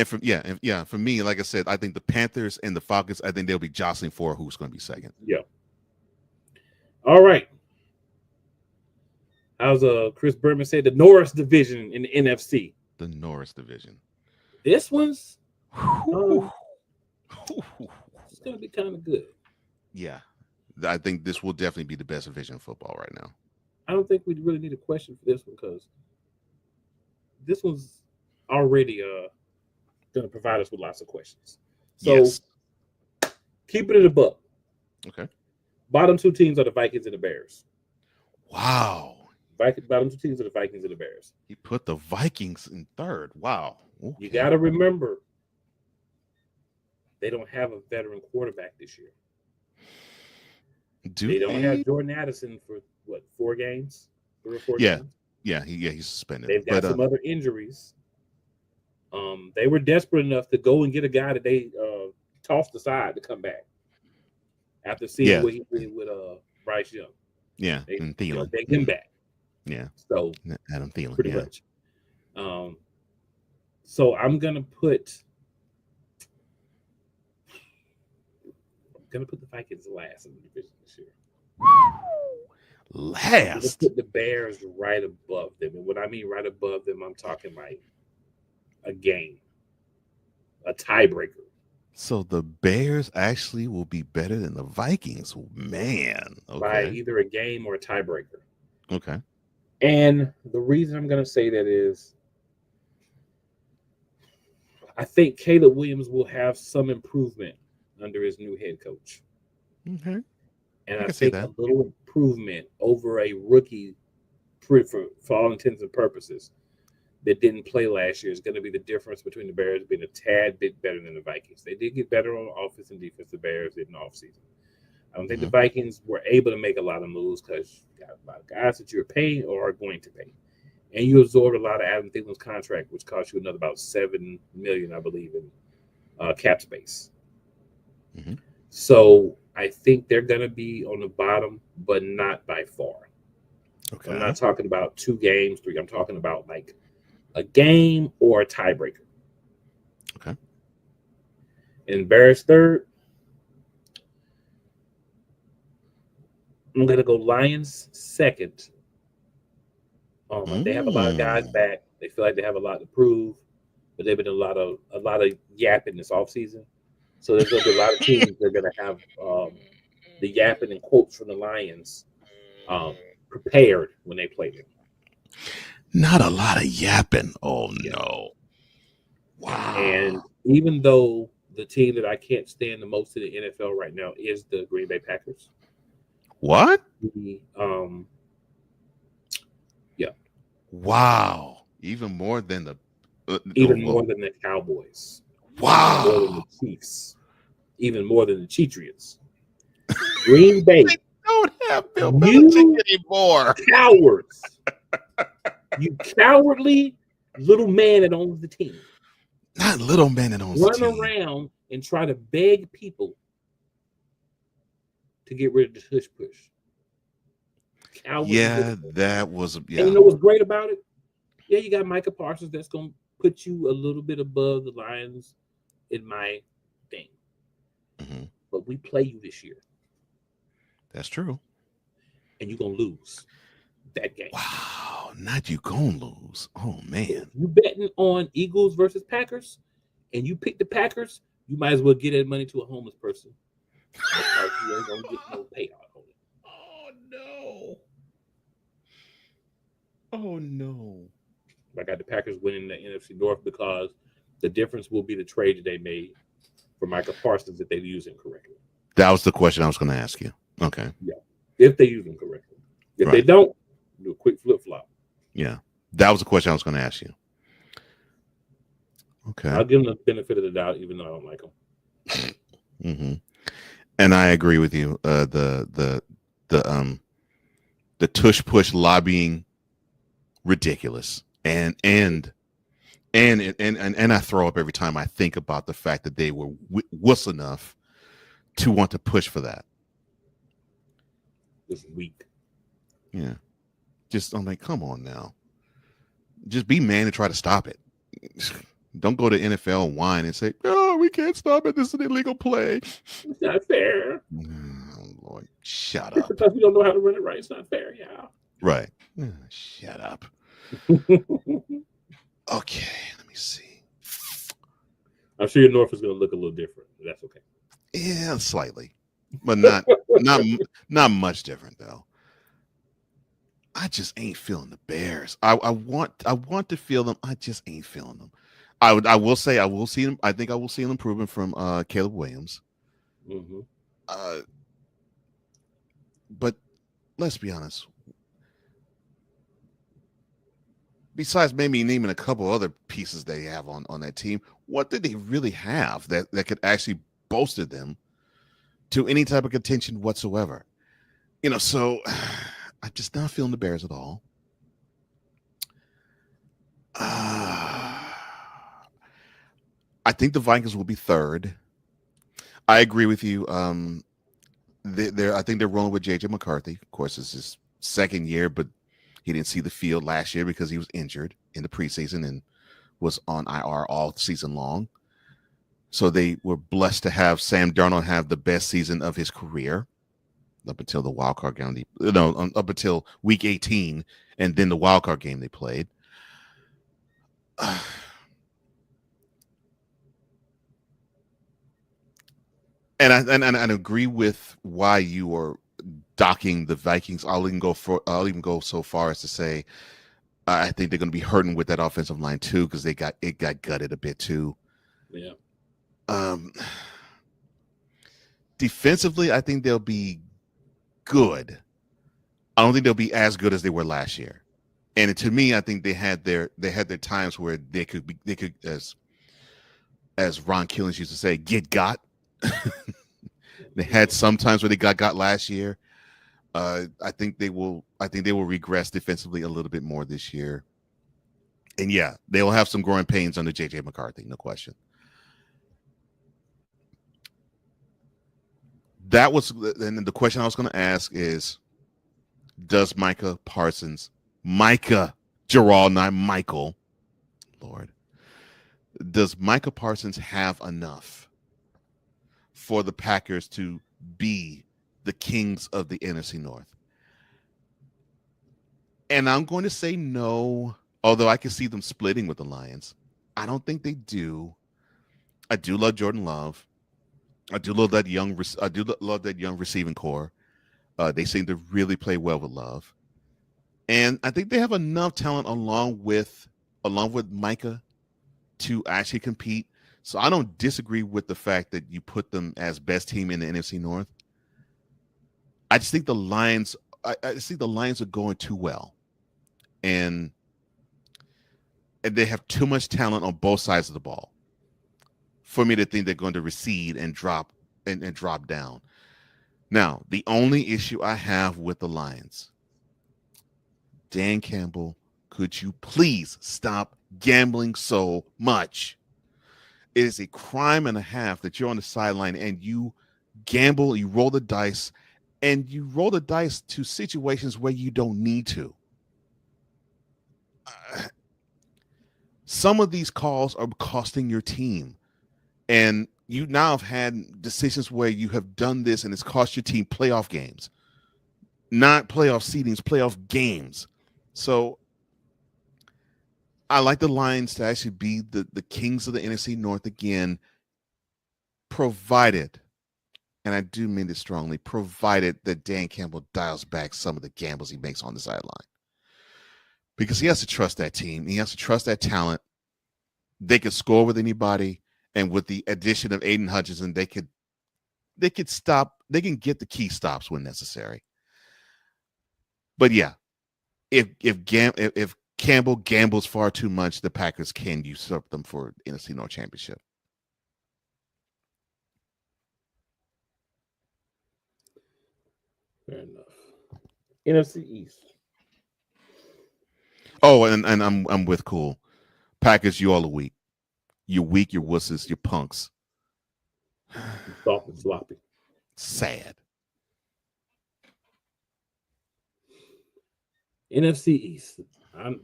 for me, like I said, I think the Panthers and the Falcons, I think they'll be jostling for who's going to be second. Yeah. All right. How's Chris Berman said, the Norris division in the NFC? The Norris division. This one's it's going to be kind of good. Yeah, I think this will definitely be the best division of football right now. I don't think we really need a question for this one because this one's already going to provide us with lots of questions. So yes. Keep it in the buck. Okay. Bottom two teams are the Vikings and the Bears. Wow. Bottom two teams are the Vikings and the Bears. He put the Vikings in third. Wow. Okay. You got to remember, they don't have a veteran quarterback this year. They don't have Jordan Addison for what, 4 games? 3 or 4 games? Yeah, he's suspended. They've got some other injuries. They were desperate enough to go and get a guy that they tossed aside to come back after seeing what he did with Bryce Young. Yeah, and Thielen. They him back. Yeah. So Adam Thielen. Pretty much. So I'm gonna put the Vikings last in the division this year. Last. Put the Bears right above them, and when I mean right above them, I'm talking like a game, a tiebreaker. So the Bears actually will be better than the Vikings, man. Okay. By either a game or a tiebreaker. Okay. And the reason I'm going to say that is I think Caleb Williams will have some improvement under his new head coach. Okay. And I I can see think that. a little improvement over a rookie for all intents and purposes that didn't play last year is going to be the difference between the Bears being a tad bit better than the Vikings. They did get better on offense and defense. The Bears did in the offseason. I don't think the Vikings were able to make a lot of moves because you got a lot of guys that you're paying or are going to pay. And you absorbed a lot of Adam Thielen's contract, which cost you another about $7 million, I believe, in cap space. Mm-hmm. So I think they're going to be on the bottom, but not by far. Okay. I'm not talking about 2 games, 3. I'm talking about like a game or a tiebreaker. Okay. And Bears third. I'm going to go Lions second. They have a lot of guys back. They feel like they have a lot to prove, but they've been a lot of yapping this offseason. So there's going to be a lot of teams that are going to have the yapping and quotes from the Lions prepared when they play them. Not a lot of yapping. Oh, no. Wow. And even though the team that I can't stand the most in the NFL right now is the Green Bay Packers. What? Yeah. Wow. Even more than the more than the Cowboys. Wow. Even more than the Chiefs. Even more than the Cheatriots. Green Bay. They don't have Bill Belichick anymore. Cowards. You cowardly little man that owns the team. Not little man that owns the team. Run around and try to beg people to get rid of the tush push. That was. Yeah. And you know what's great about it? Yeah, you got Micah Parsons that's going to put you a little bit above the Lions in my thing. Mm-hmm. But we play you this year. That's true. And you're going to lose that game. Wow. Not you going to lose. Oh, man. If you betting on Eagles versus Packers and you pick the Packers, you might as well get that money to a homeless person. Because you ain't going to get no payout on it. Oh, no. Oh, no. I got the Packers winning the NFC North because the difference will be the trade that they made for Micah Parsons if they use him correctly. That was the question I was going to ask you. Okay. Yeah. If they use him correctly. If they don't, do a quick flip-flop. Yeah. That was the question I was going to ask you. Okay. I'll give them the benefit of the doubt, even though I don't like them. Mm-hmm. And I agree with you. The tush push lobbying, ridiculous. And I throw up every time I think about the fact that they were wuss enough to want to push for that. This week. Yeah. Just, I'm like, come on now. Just be man and try to stop it. Don't go to NFL and whine and say, "Oh, we can't stop it. This is an illegal play." It's not fair. Oh, Lord, shut Just up. because we don't know how to run it right, it's not fair, yeah. Right. Shut up. Okay, let me see. I'm sure your North is going to look a little different. But that's okay. Yeah, slightly, but not much different though. I just ain't feeling the Bears. I want to feel them. I just ain't feeling them. I will say I will see them. I think I will see an improvement from Caleb Williams. Mm-hmm. But let's be honest. Besides maybe naming a couple other pieces they have on that team, what did they really have that could actually bolster them to any type of contention whatsoever? So I'm just not feeling the Bears at all. I think the Vikings will be third. I agree with you. I think they're rolling with JJ McCarthy. Of course, it's his second year, but he didn't see the field last year because he was injured in the preseason and was on IR all season long. So they were blessed to have Sam Darnold have the best season of his career up until the wild card game. Up until week 18, and then the wild card game they played. And I agree with why you are docking the Vikings. I'll even go so far as to say I think they're going to be hurting with that offensive line too, because it got gutted a bit too. Yeah. Defensively, I think they'll be good. I don't think they'll be as good as they were last year. And to me, I think they had their times where they could as Ron Killings used to say, get got. They had some times where they got last year. I think they will regress defensively a little bit more this year. And yeah, they will have some growing pains under JJ McCarthy, no question. That was, and the question I was going to ask is, does Micah Gerald, not Michael, Lord, does Micah Parsons have enough for the Packers to be the kings of the NFC North? And I'm going to say no, although I can see them splitting with the Lions. I don't think they do. I do love Jordan Love. I do love that young receiving core. They seem to really play well with Love, and I think they have enough talent along with Micah to actually compete. So I don't disagree with the fact that you put them as best team in the NFC North. I just think the Lions. I just think the Lions are going too well, and they have too much talent on both sides of the ball for me to think they're going to recede and drop and drop down. Now, the only issue I have with the Lions, Dan Campbell, could you please stop gambling so much? It is a crime and a half that you're on the sideline and you gamble, you roll the dice, and you roll the dice to situations where you don't need to. Some of these calls are costing your team. And you now have had decisions where you have done this and it's cost your team playoff games, not playoff seedings, playoff games. So I like the Lions to actually be the kings of the NFC North again, provided, and I do mean this strongly, provided that Dan Campbell dials back some of the gambles he makes on the sideline. Because he has to trust that team. He has to trust that talent. They can score with anybody. And with the addition of Aiden Hutchinson, they can get the key stops when necessary. But yeah, if Campbell gambles far too much, the Packers can usurp them for NFC North championship. Fair enough. NFC East. Oh, and I'm with Cool. Packers, you all are weak. You're weak, you're wusses, you're punks. Soft and sloppy. Sad. NFC East.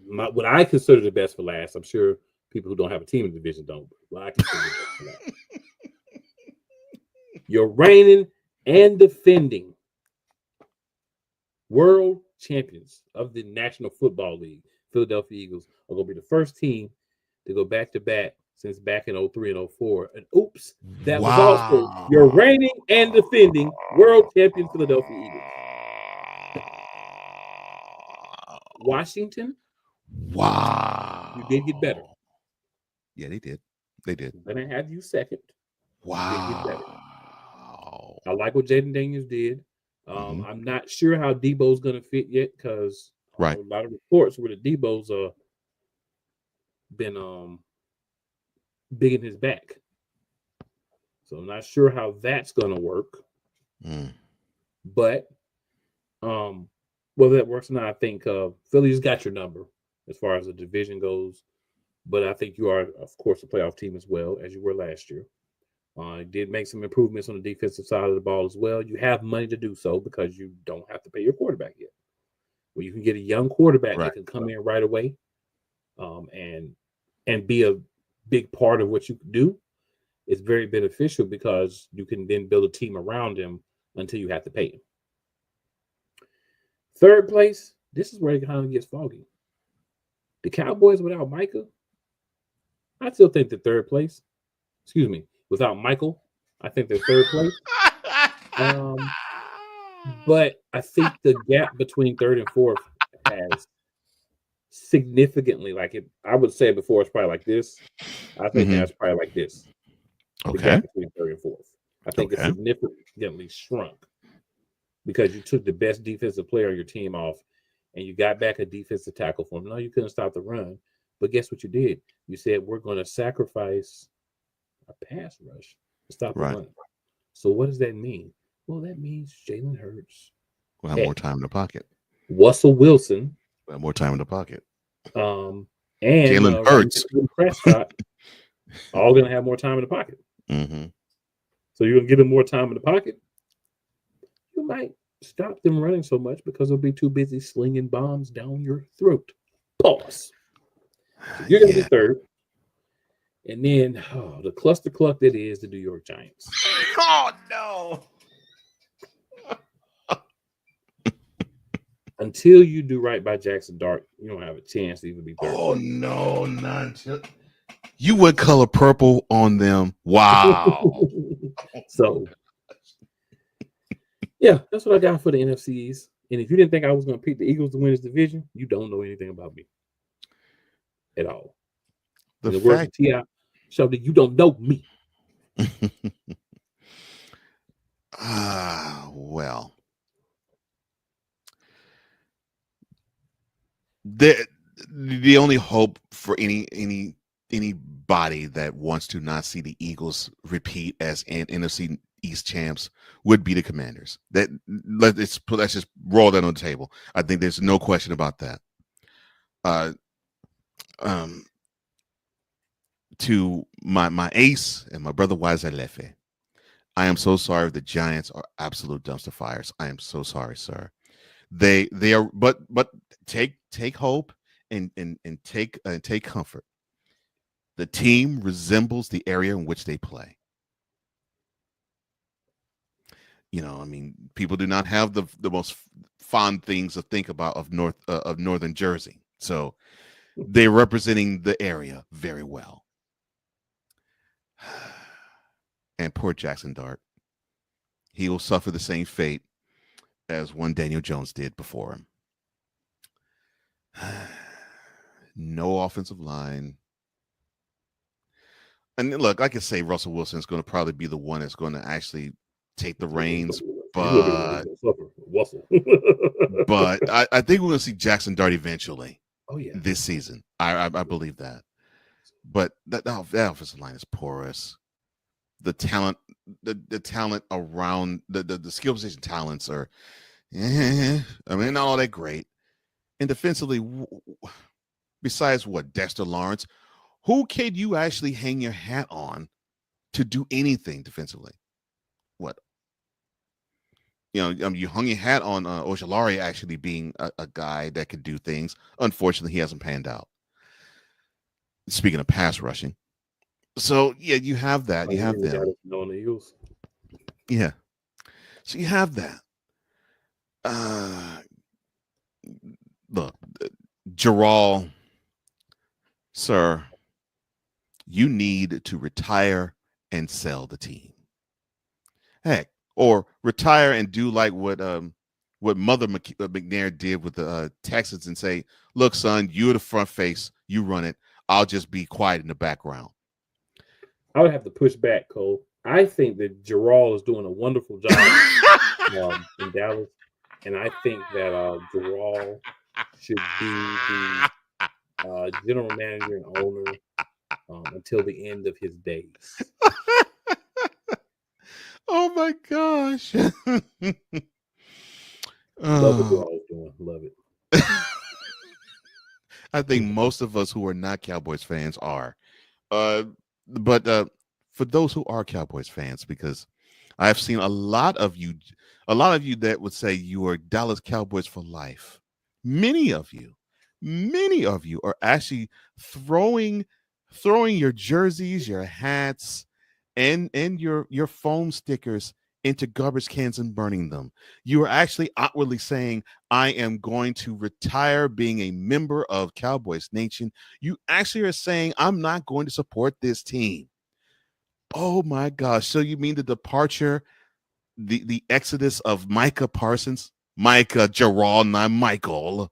What I consider the best for last. I'm sure people who don't have a team in the division don't. But what I consider the best for last. You're reigning and defending world champions of the National Football League. Philadelphia Eagles are going to be the first team to go back-to-back since back in 03 and 04. And oops, that was also your reigning and defending world champion Philadelphia Eagles. Washington. Wow. You did get better. Yeah, they did. They did. Then I have you second. Wow. I like what Jaden Daniels did. I'm not sure how Debo's going to fit yet because a lot of reports where the Debo's been big in his back. So I'm not sure how that's going to work. But whether that works or not, I think Philly's got your number as far as the division goes. But I think you are, of course, a playoff team as well, as you were last year. Did make some improvements on the defensive side of the ball as well. You have money to do so because you don't have to pay your quarterback yet. Well, you can get a young quarterback that can come in right away and be a big part of what you do. It's very beneficial because you can then build a team around him until you have to pay him. Third place, this is where it kind of gets foggy. The Cowboys without Micah, I still think they're third place. Excuse me, without Michael, I think they're third place. But I think the gap between third and fourth has significantly. Like I would say before it's probably like this. I think now Mhm. it's probably like this. The Okay. gap between third and fourth. I think it's Okay. significantly shrunk because you took the best defensive player on your team off and you got back a defensive tackle for him. No, you couldn't stop the run. But guess what you did? You said we're going to sacrifice a pass rush to stop the Right. run. So what does that mean? Well, that means Jalen Hurts, We'll have more heck, time in the pocket. Russell Wilson, We'll have more time in the pocket. and Jalen Hurts. Prescott, all going to have more time in the pocket. Mm-hmm. So you're going to give them more time in the pocket. You might stop them running so much because they'll be too busy slinging bombs down your throat. Pause. So you're going to be third. And then the cluster cluck that is the New York Giants. Oh, no. Until you do right by Jackson Dart, you don't have a chance to even be third. Oh, no, not you would color purple on them. Wow. So, yeah, that's what I got for the NFCs. And if you didn't think I was going to pick the Eagles to win this division, you don't know anything about me at all. The words fact of T.I. show that you don't know me. Well, the only hope for anybody that wants to not see the Eagles repeat as an NFC East champs would be the Commanders. Let's just roll that on the table. I think there's no question about that. To my ace and my brother Wazalefe, I am so sorry. The Giants are absolute dumpster fires. I am so sorry, sir. They are, but take hope and take comfort. The team resembles the area in which they play. You know, I mean, people do not have the most fond things to think about of northern Jersey, so they're representing the area very well. And poor Jackson Dart, he will suffer the same fate as one Daniel Jones did before him. No offensive line. And look, I could say Russell Wilson is going to probably be the one that's going to actually take the reins, but I think we're going to see Jackson Dart eventually. Oh yeah, this season. I believe that. But that offensive line is porous. The talent around the skill position talents are, I mean, not all that great. And defensively, besides Dexter Lawrence, who can you actually hang your hat on to do anything defensively? What? You hung your hat on Ojulari actually being a guy that could do things. Unfortunately, he hasn't panned out. Speaking of pass rushing. So, yeah, you have that. You have them. Yeah. So you have that. Look, Gerald, sir, you need to retire and sell the team. Heck, or retire and do like what Mother McNair did with the Texans and say, look, son, you're the front face. You run it. I'll just be quiet in the background. I would have to push back, Cole. I think that Gerald is doing a wonderful job in Dallas. And I think that Gerald should be the general manager and owner until the end of his days. Oh, my gosh. Love what Gerald's doing. Love it. I think most of us who are not Cowboys fans are. But for those who are Cowboys fans, because I've seen a lot of you that would say you are Dallas Cowboys for life. Many of you are actually throwing your jerseys, your hats, and your foam stickers into garbage cans and burning them. You are actually outwardly saying, I am going to retire being a member of Cowboys Nation. You actually are saying, I'm not going to support this team. Oh my gosh. So you mean the departure, the exodus of Micah Parsons, Micah Gerald, not Michael,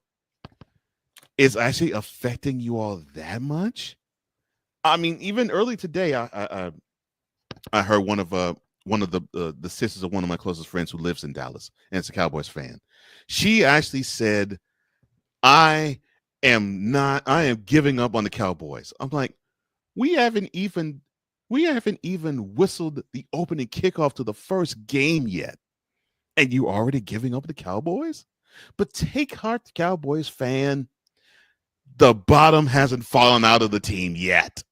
is actually affecting you all that much. I mean, even early today, I heard one of the sisters of one of my closest friends who lives in Dallas and is a Cowboys fan. She actually said, I am giving up on the Cowboys. I'm like, we haven't even whistled the opening kickoff to the first game yet, and you already giving up the Cowboys? But take heart, Cowboys fan. The bottom hasn't fallen out of the team yet.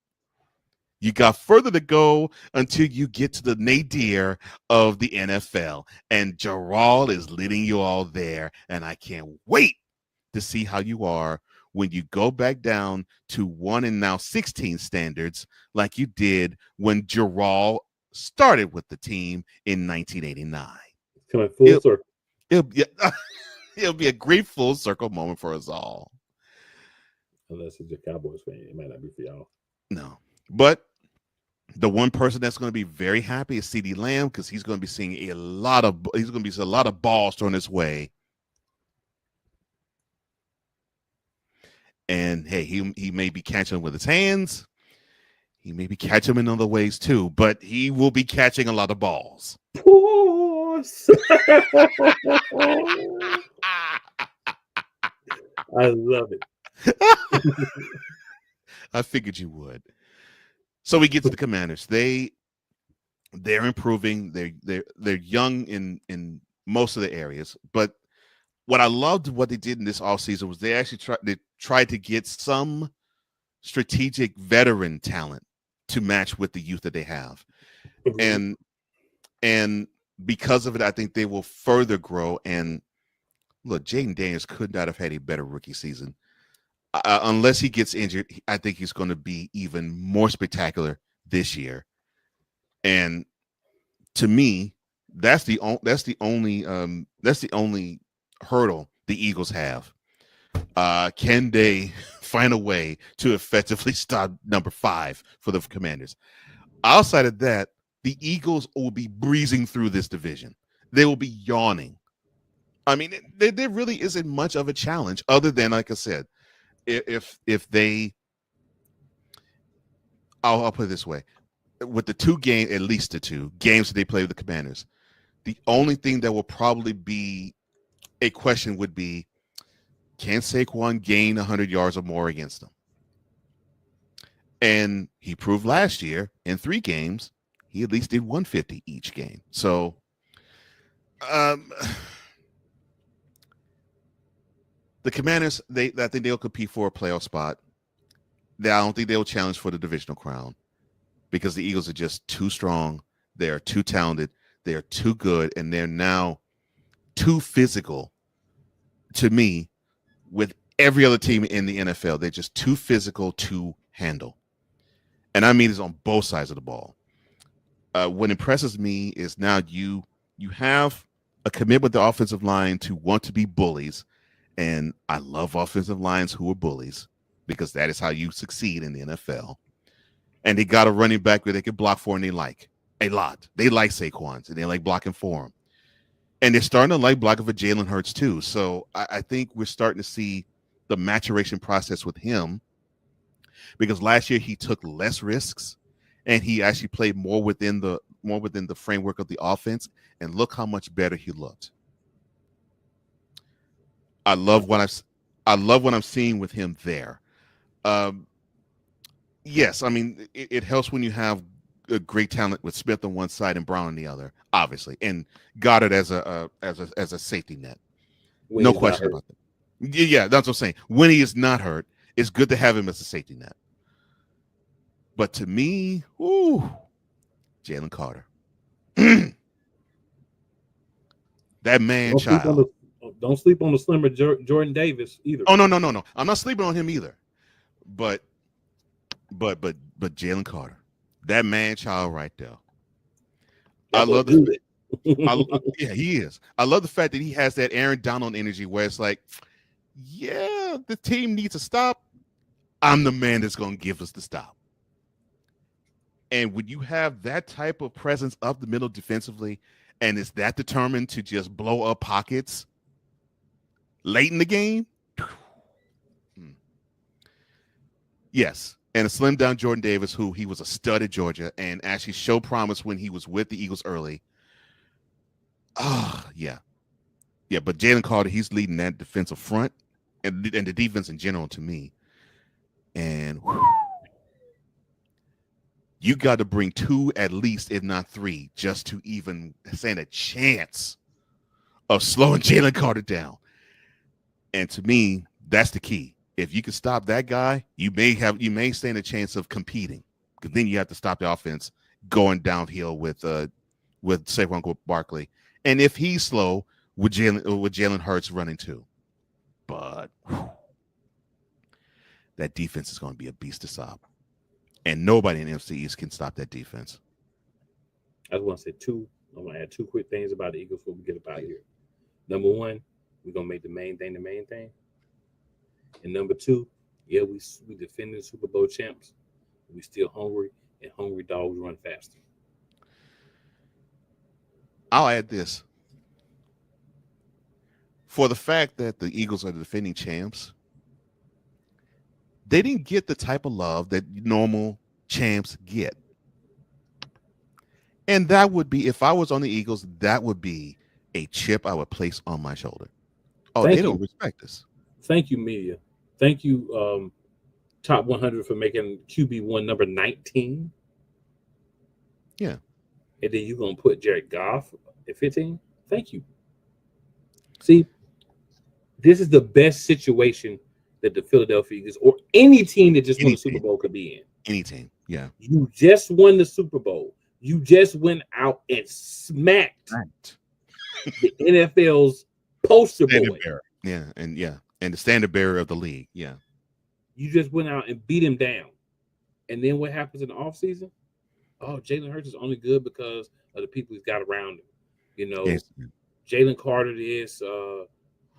You got further to go until you get to the nadir of the NFL. And Gerald is leading you all there. And I can't wait to see how you are when you go back down to 1 and now 16 standards like you did when Gerald started with the team in 1989. Coming full circle. It'll be a great full circle moment for us all. Unless it's a Cowboys fan, it might not be for y'all. No, but the one person that's going to be very happy is CeeDee Lamb, because he's going to be seeing a lot of balls thrown his way. And hey, he may be catching them with his hands. He may be catching them in other ways too, but he will be catching a lot of balls. Pause. I love it. I figured you would. So we get to the Commanders. They're improving. They're young in most of the areas. But what I loved what they did in this offseason was they actually tried to get some strategic veteran talent to match with the youth that they have. And because of it, I think they will further grow. And look, Jaden Daniels could not have had a better rookie season. Unless he gets injured, I think he's going to be even more spectacular this year. And to me, that's the only hurdle the Eagles have. Can they find a way to effectively stop number 5 for the Commanders? Outside of that, the Eagles will be breezing through this division. They will be yawning. I mean, there really isn't much of a challenge other than, like I said, if they, I'll put it this way, with the at least the 2 games that they play with the Commanders, the only thing that will probably be a question would be, can Saquon gain 100 yards or more against them? And he proved last year in 3 games, he at least did 150 each game. So, the Commanders, I think they'll compete for a playoff spot. I don't think they'll challenge for the divisional crown because the Eagles are just too strong. They are too talented. They are too good, and they're now too physical to me with every other team in the NFL. They're just too physical to handle. And I mean this on both sides of the ball. What impresses me is now you have a commitment with the offensive line to want to be bullies. And I love offensive lines who are bullies because that is how you succeed in the NFL. And they got a running back where they can block for and they like a lot. They like Saquon's and they like blocking for him. And they're starting to like blocking for Jalen Hurts too. So I think we're starting to see the maturation process with him because last year he took less risks and he actually played more within the framework of the offense. And look how much better he looked. I love what I'm seeing with him there. Yes, I mean it helps when you have a great talent with Smith on one side and Brown on the other, obviously, and Goddard as a safety net. No question about that. Yeah, that's what I'm saying. When he is not hurt, it's good to have him as a safety net. But to me, Jalen Carter, that man child. Don't sleep on the slimmer Jordan Davis either. Oh no! I'm not sleeping on him either. But Jalen Carter, that man child right there. I love it. Yeah, he is. I love the fact that he has that Aaron Donald energy where it's like, yeah, the team needs to stop. I'm the man that's going to give us the stop. And when you have that type of presence up the middle defensively, and is that determined to just blow up pockets late in the game, Yes. And a slim down Jordan Davis, who he was a stud at Georgia and actually showed promise when he was with the Eagles early. Yeah. Yeah, but Jalen Carter, he's leading that defensive front and the defense in general to me. And you got to bring 2 at least, if not 3, just to even stand a chance of slowing Jalen Carter down. And to me, that's the key. If you can stop that guy, you may stand a chance of competing. Because then you have to stop the offense going downhill with Saquon Barkley. And if he's slow, with Jalen Hurts running too. But that defense is going to be a beast to stop. And nobody in the NFC East can stop that defense. I just want to say I'm going to add 2 quick things about the Eagles before we get up out of here. Number 1, we're going to make the main thing the main thing. And number 2, yeah, we defended the Super Bowl champs. We still hungry, and hungry dogs run faster. I'll add this. For the fact that the Eagles are the defending champs, they didn't get the type of love that normal champs get. And that would be, if I was on the Eagles, that would be a chip I would place on my shoulder. Oh, they don't respect us. Thank you, media. Thank you, Top 100, for making QB1 number 19. Yeah. And then you're going to put Jared Goff at 15? Thank you. See, this is the best situation that the Philadelphia Eagles or any team that just won the Super Bowl could be in. Any team, yeah. You just won the Super Bowl. You just went out and smacked the NFL's poster boy. Yeah, and the standard bearer of the league. Yeah. You just went out and beat him down. And then what happens in the offseason? Oh, Jalen Hurts is only good because of the people he's got around him. You know, yes. Jalen Carter is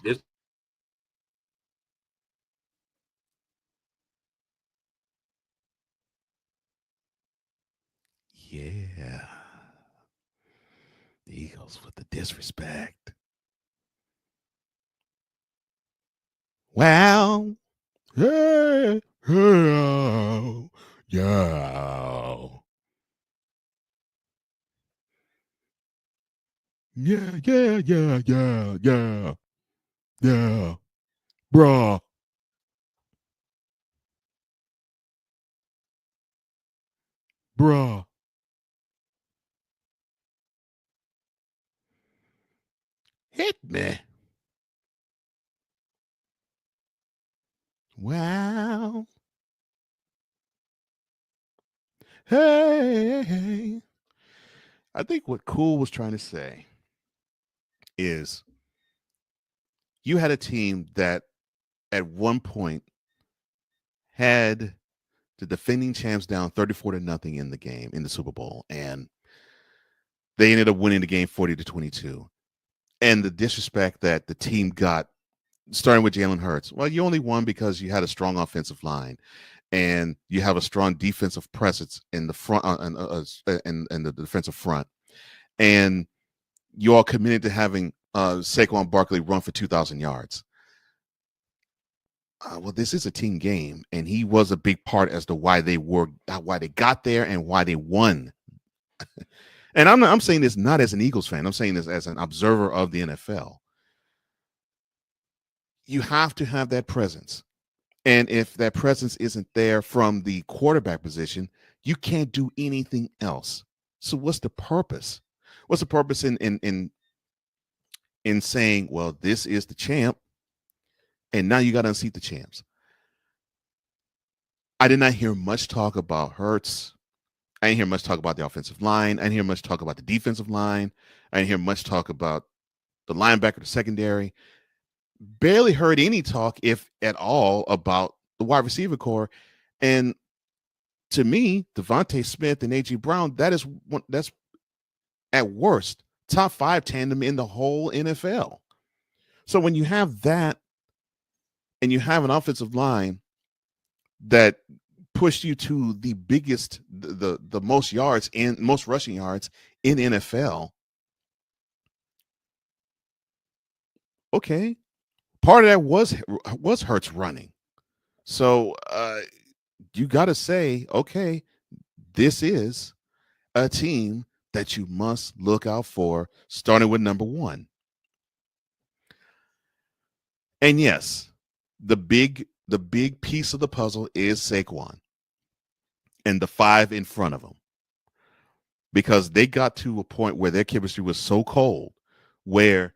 this. Yeah. The Eagles with the disrespect. Well, hey, yeah. Yeah. Bruh. Hit me. Wow. Hey. I think what Cool was trying to say is you had a team that at one point had the defending champs down 34-0 in the game in the Super Bowl, and they ended up winning the game 40-22. And the disrespect that the team got, starting with Jalen Hurts. Well, you only won because you had a strong offensive line, and you have a strong defensive presence in the front and the defensive front, and you all committed to having Saquon Barkley run for 2,000 yards. Well, this is a team game, and he was a big part as to why they got there and why they won. And I'm saying this not as an Eagles fan. I'm saying this as an observer of the NFL. You have to have that presence. And if that presence isn't there from the quarterback position, you can't do anything else. So what's the purpose? What's the purpose in saying, well, this is the champ, and now you got to unseat the champs? I did not hear much talk about Hurts. I didn't hear much talk about the offensive line. I didn't hear much talk about the defensive line. I didn't hear much talk about the linebacker, the secondary. Barely heard any talk, if at all, about the wide receiver core. And to me, Devontae Smith and A.J. Brown, that's at worst top 5 tandem in the whole NFL. So when you have that and you have an offensive line that pushed you to the biggest, the most yards and most rushing yards in NFL, okay, part of that was Hurts running. So you got to say, okay, this is a team that you must look out for, starting with number one. And yes, the big piece of the puzzle is Saquon and the five in front of him, because they got to a point where their chemistry was so cold, where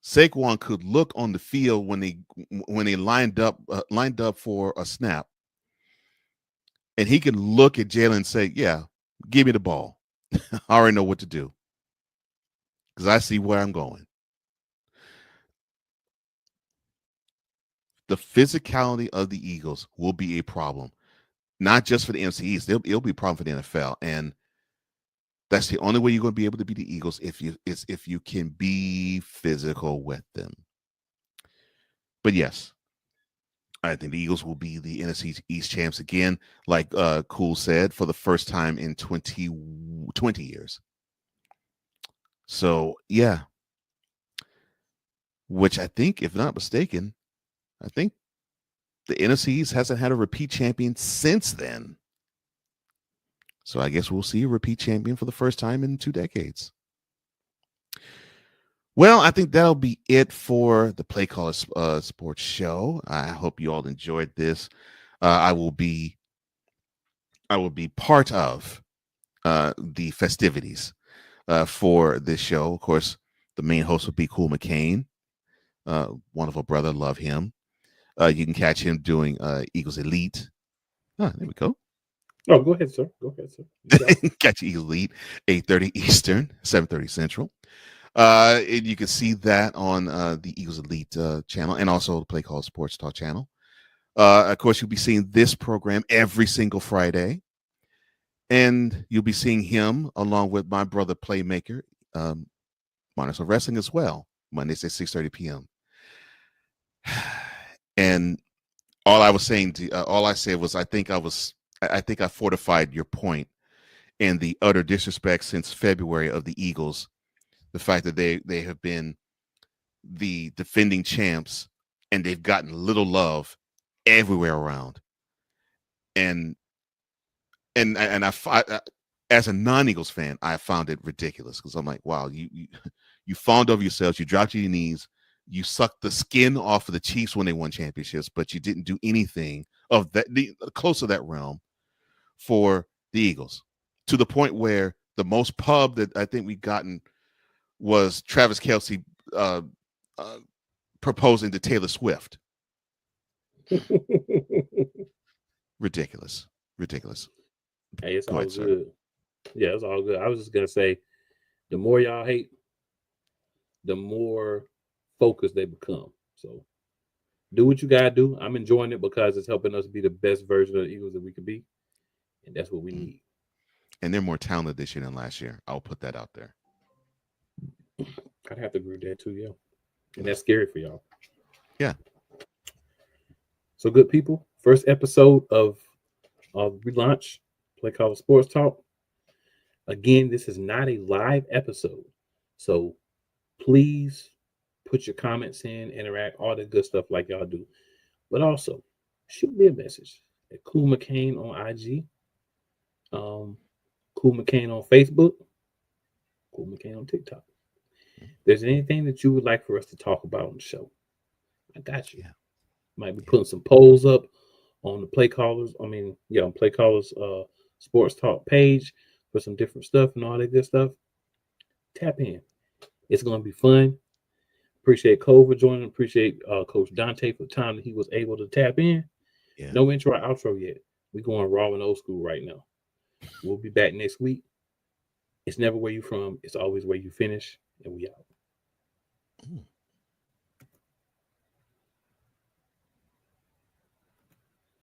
Saquon could look on the field when they lined up for a snap, and he can look at Jalen and say, "Yeah, give me the ball. I already know what to do because I see where I'm going." The physicality of the Eagles will be a problem, not just for the NFC East. It'll be a problem for the NFL, and that's the only way you're going to be able to beat the Eagles if you can be physical with them. But yes, I think the Eagles will be the NFC East champs again, like Cool said, for the first time in 20 years. So yeah, which I think, if not mistaken, I think the NFC East hasn't had a repeat champion since then. So I guess we'll see a repeat champion for the first time in 2 decades. Well, I think that'll be it for the Play Caller Sports Show. I hope you all enjoyed this. I will be part of the festivities for this show. Of course, the main host will be Cool McCain, wonderful brother, love him. You can catch him doing Eagles Elite. There we go. Oh, go ahead, sir. Go ahead, sir. Catch Eagles Elite, 8:30 Eastern, 7:30 Central. And you can see that on the Eagles Elite channel, and also the Play Call Sports Talk channel. Of course, you'll be seeing this program every single Friday, and you'll be seeing him along with my brother Playmaker, Monarchs of Wrestling as well, Mondays at 6:30 p.m. And all I said was, I think I fortified your point in the utter disrespect since February of the Eagles. The fact that they have been the defending champs and they've gotten little love everywhere around. And I as a non-Eagles fan, I found it ridiculous, because I'm like, wow, you fawned over yourselves, you dropped to your knees, you sucked the skin off of the Chiefs when they won championships, but you didn't do anything of that close to that realm for the Eagles, to the point where the most pub that I think we've gotten was Travis Kelce proposing to Taylor Swift. Ridiculous. Hey, it's all good. Sir. Yeah, it's all good. I was just gonna say, the more y'all hate, the more focused they become. So do what you gotta do. I'm enjoying it because it's helping us be the best version of the Eagles that we could be, and that's what we need. And they're more talented this year than last year. I'll put that out there. I'd have to agree with that too, yeah. And that's scary for y'all. Yeah. So, good people, first episode of relaunch, Play Call Sports Talk. Again, this is not a live episode, so please put your comments in, interact, all the good stuff like y'all do. But also, shoot me a message at Cool McCain on IG, Cool McCain on Facebook, Cool McCain on TikTok. If there's anything that you would like for us to talk about on the show, I got you. Yeah. Might be putting some polls up on the Play Callers. On Play Callers Sports Talk page for some different stuff and all that good stuff. Tap in. It's going to be fun. Appreciate Cole for joining. Appreciate Coach Dante for the time that he was able to tap in. Yeah. No intro or outro yet. We're going raw and old school right now. We'll be back next week. It's never where you from. It's always where you finish. And we out.